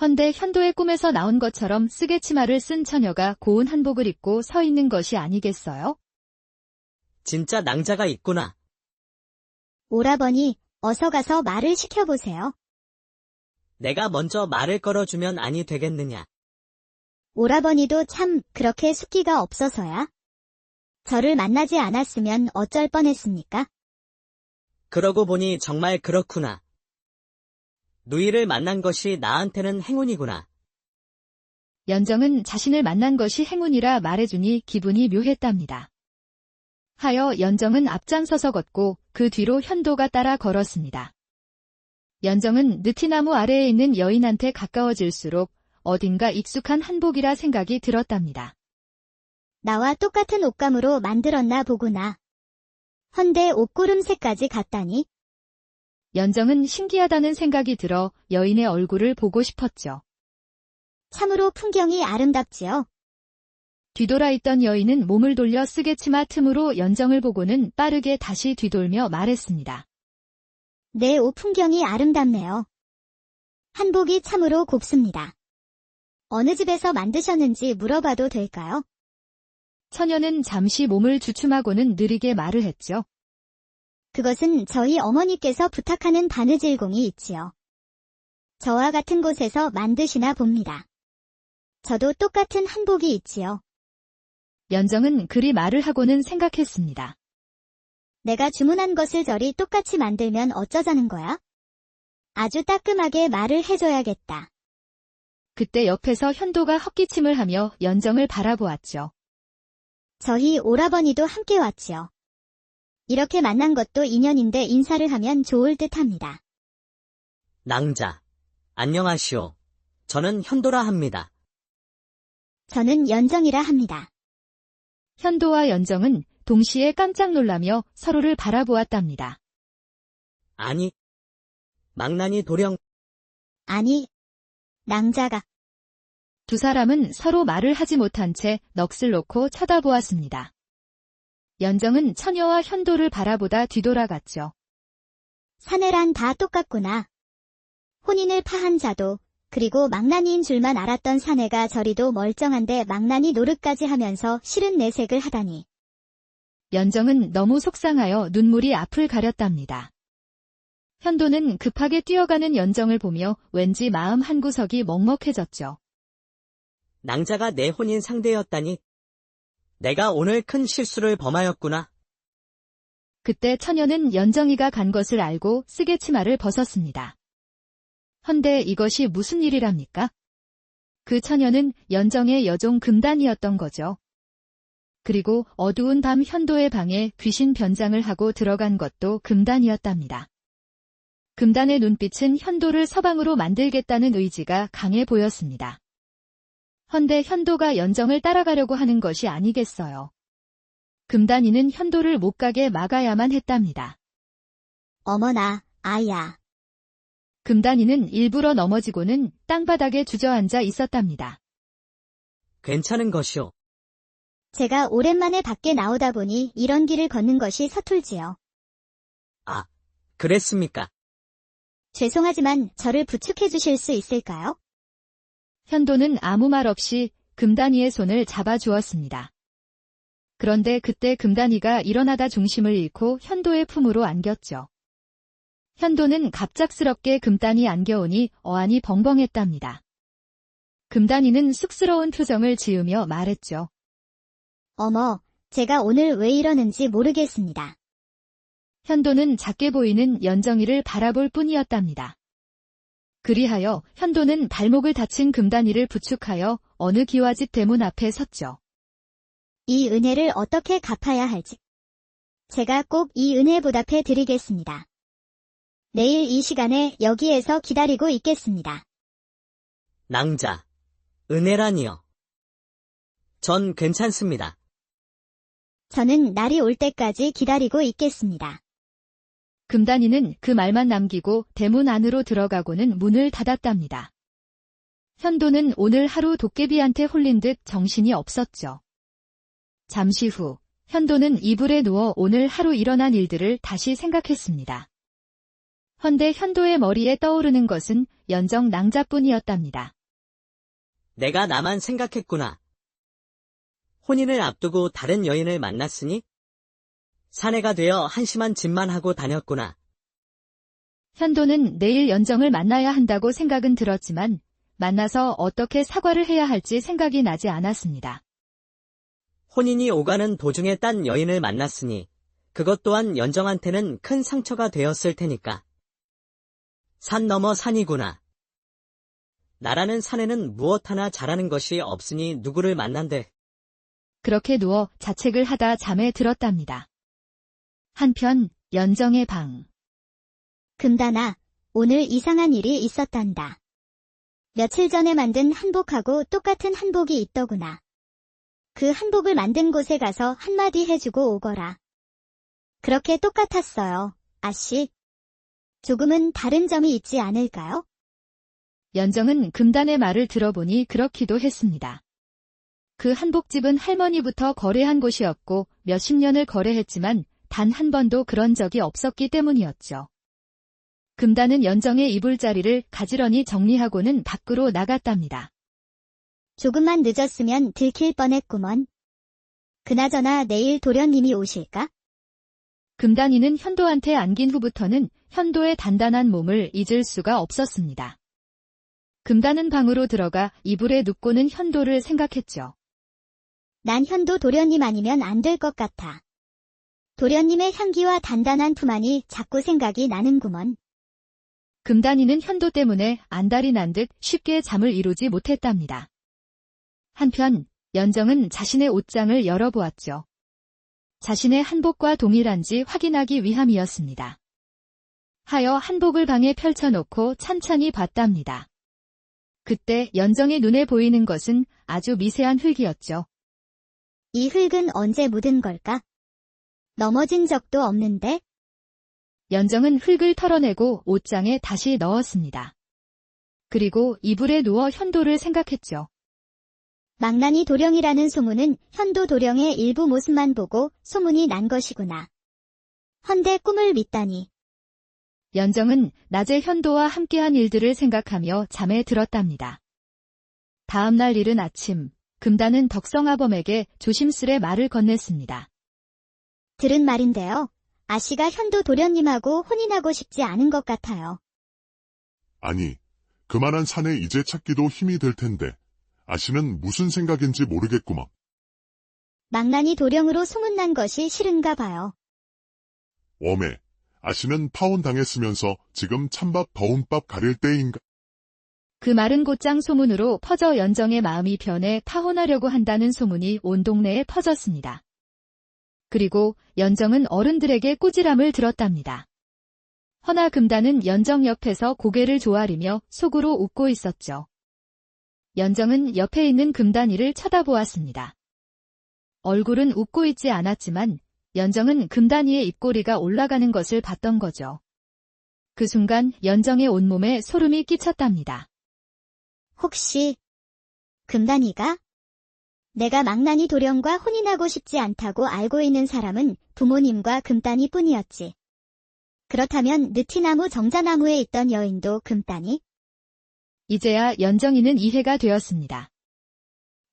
헌데 현도의 꿈에서 나온 것처럼 쓰개치마를 쓴 처녀가 고운 한복을 입고 서 있는 것이 아니겠어요? 진짜 낭자가 있구나. 오라버니, 어서 가서 말을 시켜보세요. 내가 먼저 말을 걸어주면 아니 되겠느냐. 오라버니도 참 그렇게 숙기가 없어서야. 저를 만나지 않았으면 어쩔 뻔했습니까? 그러고 보니 정말 그렇구나. 누이를 만난 것이 나한테는 행운이구나. 연정은 자신을 만난 것이 행운이라 말해주니 기분이 묘했답니다. 하여 연정은 앞장서서 걷고 그 뒤로 현도가 따라 걸었습니다. 연정은 느티나무 아래에 있는 여인한테 가까워질수록 어딘가 익숙한 한복이라 생각이 들었답니다. 나와 똑같은 옷감으로 만들었나 보구나. 헌데 옷고름새까지 같다니. 연정은 신기하다는 생각이 들어 여인의 얼굴을 보고 싶었죠. 참으로 풍경이 아름답지요. 뒤돌아 있던 여인은 몸을 돌려 쓰개치마 틈으로 연정을 보고는 빠르게 다시 뒤돌며 말했습니다. 내 옷 풍경이 아름답네요. 한복이 참으로 곱습니다. 어느 집에서 만드셨는지 물어봐도 될까요? 처녀는 잠시 몸을 주춤하고는 느리게 말을 했죠. 그것은 저희 어머니께서 부탁하는 바느질공이 있지요. 저와 같은 곳에서 만드시나 봅니다. 저도 똑같은 한복이 있지요. 연정은 그리 말을 하고는 생각했습니다. 내가 주문한 것을 저리 똑같이 만들면 어쩌자는 거야? 아주 따끔하게 말을 해줘야겠다. 그때 옆에서 현도가 헛기침을 하며 연정을 바라보았죠. 저희 오라버니도 함께 왔지요. 이렇게 만난 것도 인연인데 인사를 하면 좋을 듯합니다. 낭자, 안녕하시오. 저는 현도라 합니다. 저는 연정이라 합니다. 현도와 연정은 동시에 깜짝 놀라며 서로를 바라보았답니다. 아니, 망나니 도령. 아니, 낭자가. 두 사람은 서로 말을 하지 못한 채 넋을 놓고 쳐다보았습니다. 연정은 처녀와 현도를 바라보다 뒤돌아갔죠. 사내란 다 똑같구나. 혼인을 파한 자도, 그리고 망나니인 줄만 알았던 사내가 저리도 멀쩡한데 망나니 노릇까지 하면서 싫은 내색을 하다니. 연정은 너무 속상하여 눈물이 앞을 가렸답니다. 현도는 급하게 뛰어가는 연정을 보며 왠지 마음 한구석이 먹먹해졌죠. 낭자가 내 혼인 상대였다니. 내가 오늘 큰 실수를 범하였구나. 그때 처녀는 연정이가 간 것을 알고 쓰개치마를 벗었습니다. 헌데 이것이 무슨 일이랍니까? 그 처녀는 연정의 여종 금단이었던 거죠. 그리고 어두운 밤 현도의 방에 귀신 변장을 하고 들어간 것도 금단이었답니다. 금단의 눈빛은 현도를 서방으로 만들겠다는 의지가 강해 보였습니다. 헌데 현도가 연정을 따라가려고 하는 것이 아니겠어요. 금단이는 현도를 못 가게 막아야만 했답니다. 어머나, 아야. 금단이는 일부러 넘어지고는 땅바닥에 주저앉아 있었답니다. 괜찮은 것이오. 제가 오랜만에 밖에 나오다 보니 이런 길을 걷는 것이 서툴지요. 아, 그랬습니까? 죄송하지만 저를 부축해 주실 수 있을까요? 현도는 아무 말 없이 금단이의 손을 잡아주었습니다. 그런데 그때 금단이가 일어나다 중심을 잃고 현도의 품으로 안겼죠. 현도는 갑작스럽게 금단이 안겨오니 어안이 벙벙했답니다. 금단이는 쑥스러운 표정을 지으며 말했죠. 어머, 제가 오늘 왜 이러는지 모르겠습니다. 현도는 작게 보이는 연정이를 바라볼 뿐이었답니다. 그리하여 현도는 발목을 다친 금단이를 부축하여 어느 기와집 대문 앞에 섰죠. 이 은혜를 어떻게 갚아야 할지. 제가 꼭 이 은혜 보답해 드리겠습니다. 내일 이 시간에 여기에서 기다리고 있겠습니다. 낭자, 은혜라니요. 전 괜찮습니다. 저는 날이 올 때까지 기다리고 있겠습니다. 금단이는 그 말만 남기고 대문 안으로 들어가고는 문을 닫았답니다. 현도는 오늘 하루 도깨비한테 홀린 듯 정신이 없었죠. 잠시 후 현도는 이불에 누워 오늘 하루 일어난 일들을 다시 생각했습니다. 헌데 현도의 머리에 떠오르는 것은 연정 낭자뿐이었답니다. 내가 나만 생각했구나. 혼인을 앞두고 다른 여인을 만났으니 사내가 되어 한심한 짓만 하고 다녔구나. 현도는 내일 연정을 만나야 한다고 생각은 들었지만 만나서 어떻게 사과를 해야 할지 생각이 나지 않았습니다. 혼인이 오가는 도중에 딴 여인을 만났으니 그것 또한 연정한테는 큰 상처가 되었을 테니까. 산 넘어 산이구나. 나라는 사내는 무엇 하나 잘하는 것이 없으니 누구를 만난대. 그렇게 누워 자책을 하다 잠에 들었답니다. 한편 연정의 방. 금단아, 오늘 이상한 일이 있었단다. 며칠 전에 만든 한복하고 똑같은 한복이 있더구나. 그 한복을 만든 곳에 가서 한마디 해주고 오거라. 그렇게 똑같았어요, 아씨. 조금은 다른 점이 있지 않을까요? 연정은 금단의 말을 들어보니 그렇기도 했습니다. 그 한복집은 할머니부터 거래한 곳이었고 몇십 년을 거래했지만 단 한 번도 그런 적이 없었기 때문이었죠. 금단은 연정의 이불자리를 가지런히 정리하고는 밖으로 나갔답니다. 조금만 늦었으면 들킬 뻔했구먼. 그나저나 내일 도련님이 오실까? 금단이는 현도한테 안긴 후부터는 현도의 단단한 몸을 잊을 수가 없었습니다. 금단은 방으로 들어가 이불에 눕고는 현도를 생각했죠. 난 현도 도련님 아니면 안 될 것 같아. 도련님의 향기와 단단한 품 안이 자꾸 생각이 나는구먼. 금단이는 현도 때문에 안달이 난 듯 쉽게 잠을 이루지 못했답니다. 한편 연정은 자신의 옷장을 열어보았죠. 자신의 한복과 동일한지 확인하기 위함이었습니다. 하여 한복을 방에 펼쳐놓고 찬찬히 봤답니다. 그때 연정의 눈에 보이는 것은 아주 미세한 흙이었죠. 이 흙은 언제 묻은 걸까? 넘어진 적도 없는데? 연정은 흙을 털어내고 옷장에 다시 넣었습니다. 그리고 이불에 누워 현도를 생각했죠. 망나니 도령이라는 소문은 현도 도령의 일부 모습만 보고 소문이 난 것이구나. 헌데 꿈을 믿다니. 연정은 낮에 현도와 함께한 일들을 생각하며 잠에 들었답니다. 다음 날 이른 아침, 금단은 덕성아범에게 조심스레 말을 건넸습니다. 들은 말인데요. 아씨가 현도 도련님하고 혼인하고 싶지 않은 것 같아요. 아니, 그만한 사내 이제 찾기도 힘이 들 텐데 아씨는 무슨 생각인지 모르겠구먼. 망나니 도령으로 소문난 것이 싫은가 봐요. 웜에 아씨는 파혼당했으면서 지금 찬밥 더운 밥 가릴 때인가? 그 말은 곧장 소문으로 퍼져 연정의 마음이 변해 파혼하려고 한다는 소문이 온 동네에 퍼졌습니다. 그리고 연정은 어른들에게 꾸지람을 들었답니다. 허나 금단은 연정 옆에서 고개를 조아리며 속으로 웃고 있었죠. 연정은 옆에 있는 금단이를 쳐다보았습니다. 얼굴은 웃고 있지 않았지만 연정은 금단이의 입꼬리가 올라가는 것을 봤던 거죠. 그 순간 연정의 온몸에 소름이 끼쳤답니다. 혹시 금단이가? 내가 망나니 도령과 혼인하고 싶지 않다고 알고 있는 사람은 부모님과 금단이 뿐이었지. 그렇다면 느티나무 정자나무에 있던 여인도 금단이? 이제야 연정이는 이해가 되었습니다.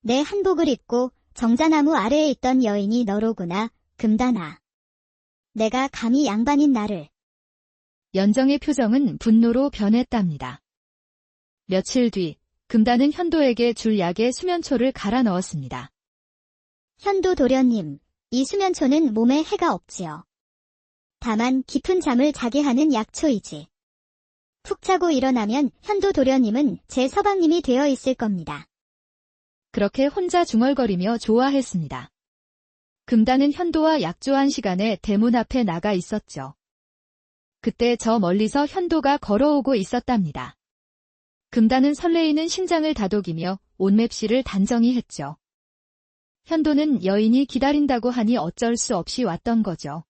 내 한복을 입고 정자나무 아래에 있던 여인이 너로구나, 금단아. 내가 감히 양반인 나를. 연정의 표정은 분노로 변했답니다. 며칠 뒤 금단은 현도에게 줄 약에 수면초를 갈아 넣었습니다. 현도 도련님, 이 수면초는 몸에 해가 없지요. 다만 깊은 잠을 자게 하는 약초이지. 푹 자고 일어나면 현도 도련님은 제 서방님이 되어 있을 겁니다. 그렇게 혼자 중얼거리며 좋아했습니다. 금단은 현도와 약조한 시간에 대문 앞에 나가 있었죠. 그때 저 멀리서 현도가 걸어오고 있었답니다. 금단은 설레이는 심장을 다독이며 옷맵시를 단정히 했죠. 현도는 여인이 기다린다고 하니 어쩔 수 없이 왔던 거죠.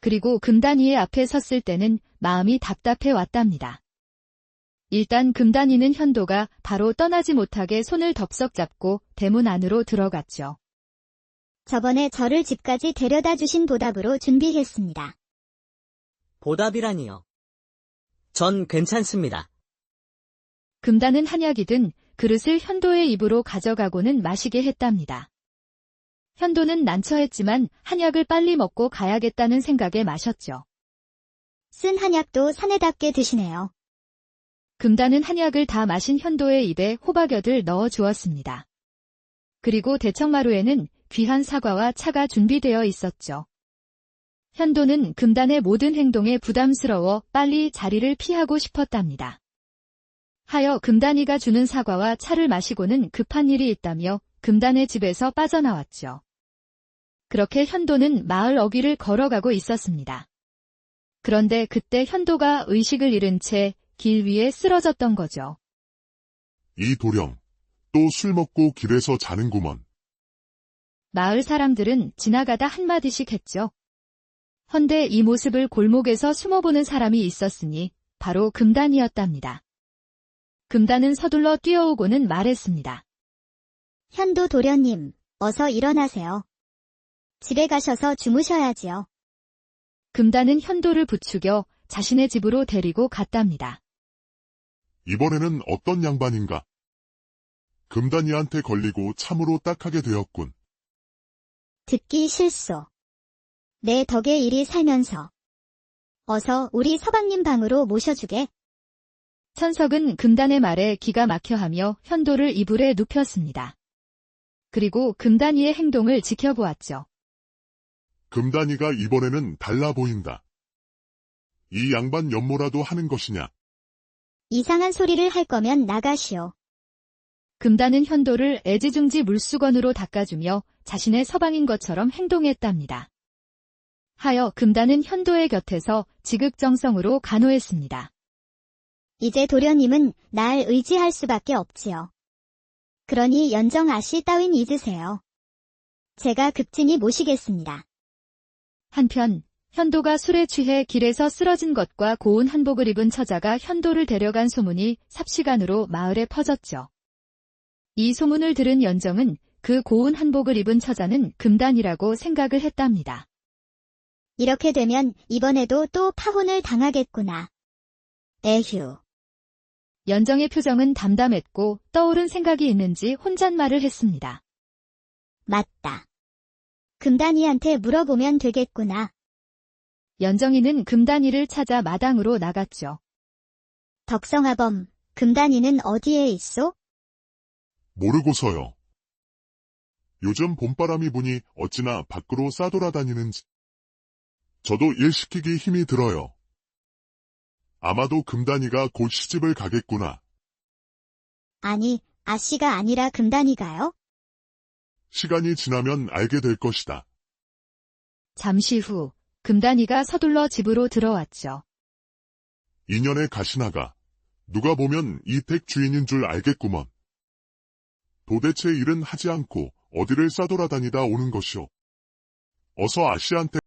그리고 금단이의 앞에 섰을 때는 마음이 답답해 왔답니다. 일단 금단이는 현도가 바로 떠나지 못하게 손을 덥석 잡고 대문 안으로 들어갔죠. 저번에 저를 집까지 데려다 주신 보답으로 준비했습니다. 보답이라니요. 전 괜찮습니다. 금단은 한약이 든 그릇을 현도의 입으로 가져가고는 마시게 했답니다. 현도는 난처했지만 한약을 빨리 먹고 가야겠다는 생각에 마셨죠. 쓴 한약도 사내답게 드시네요. 금단은 한약을 다 마신 현도의 입에 호박엿을 넣어 주었습니다. 그리고 대청마루에는 귀한 사과와 차가 준비되어 있었죠. 현도는 금단의 모든 행동에 부담스러워 빨리 자리를 피하고 싶었답니다. 하여 금단이가 주는 사과와 차를 마시고는 급한 일이 있다며 금단의 집에서 빠져나왔죠. 그렇게 현도는 마을 어귀를 걸어가고 있었습니다. 그런데 그때 현도가 의식을 잃은 채 길 위에 쓰러졌던 거죠. 이 도령, 또 술 먹고 길에서 자는구먼. 마을 사람들은 지나가다 한마디씩 했죠. 헌데 이 모습을 골목에서 숨어보는 사람이 있었으니 바로 금단이었답니다. 금단은 서둘러 뛰어오고는 말했습니다. 현도 도련님, 어서 일어나세요. 집에 가셔서 주무셔야지요. 금단은 현도를 부추겨 자신의 집으로 데리고 갔답니다. 이번에는 어떤 양반인가? 금단이한테 걸리고 참으로 딱하게 되었군. 듣기 싫소. 내 덕에 이리 살면서. 어서 우리 서방님 방으로 모셔주게. 천석은 금단의 말에 기가 막혀하며 현도를 이불에 눕혔습니다. 그리고 금단이의 행동을 지켜보았죠. 금단이가 이번에는 달라 보인다. 이 양반 연모라도 하는 것이냐? 이상한 소리를 할 거면 나가시오. 금단은 현도를 애지중지 물수건으로 닦아주며 자신의 서방인 것처럼 행동했답니다. 하여 금단은 현도의 곁에서 지극정성으로 간호했습니다. 이제 도련님은 날 의지할 수밖에 없지요. 그러니 연정 아씨 따윈 잊으세요. 제가 급진히 모시겠습니다. 한편 현도가 술에 취해 길에서 쓰러진 것과 고운 한복을 입은 처자가 현도를 데려간 소문이 삽시간으로 마을에 퍼졌죠. 이 소문을 들은 연정은 그 고운 한복을 입은 처자는 금단이라고 생각을 했답니다. 이렇게 되면 이번에도 또 파혼을 당하겠구나. 에휴. 연정의 표정은 담담했고 떠오른 생각이 있는지 혼잣말을 했습니다. 맞다. 금단이한테 물어보면 되겠구나. 연정이는 금단이를 찾아 마당으로 나갔죠. 덕성아범, 금단이는 어디에 있소? 모르고서요. 요즘 봄바람이 부니 어찌나 밖으로 싸돌아다니는지. 저도 일 시키기 힘이 들어요. 아마도 금단이가 곧 시집을 가겠구나. 아니, 아씨가 아니라 금단이가요? 시간이 지나면 알게 될 것이다. 잠시 후 금단이가 서둘러 집으로 들어왔죠. 인연의 가시나가 누가 보면 이 댁 주인인 줄 알겠구먼. 도대체 일은 하지 않고 어디를 싸돌아다니다 오는 것이오. 어서 아씨한테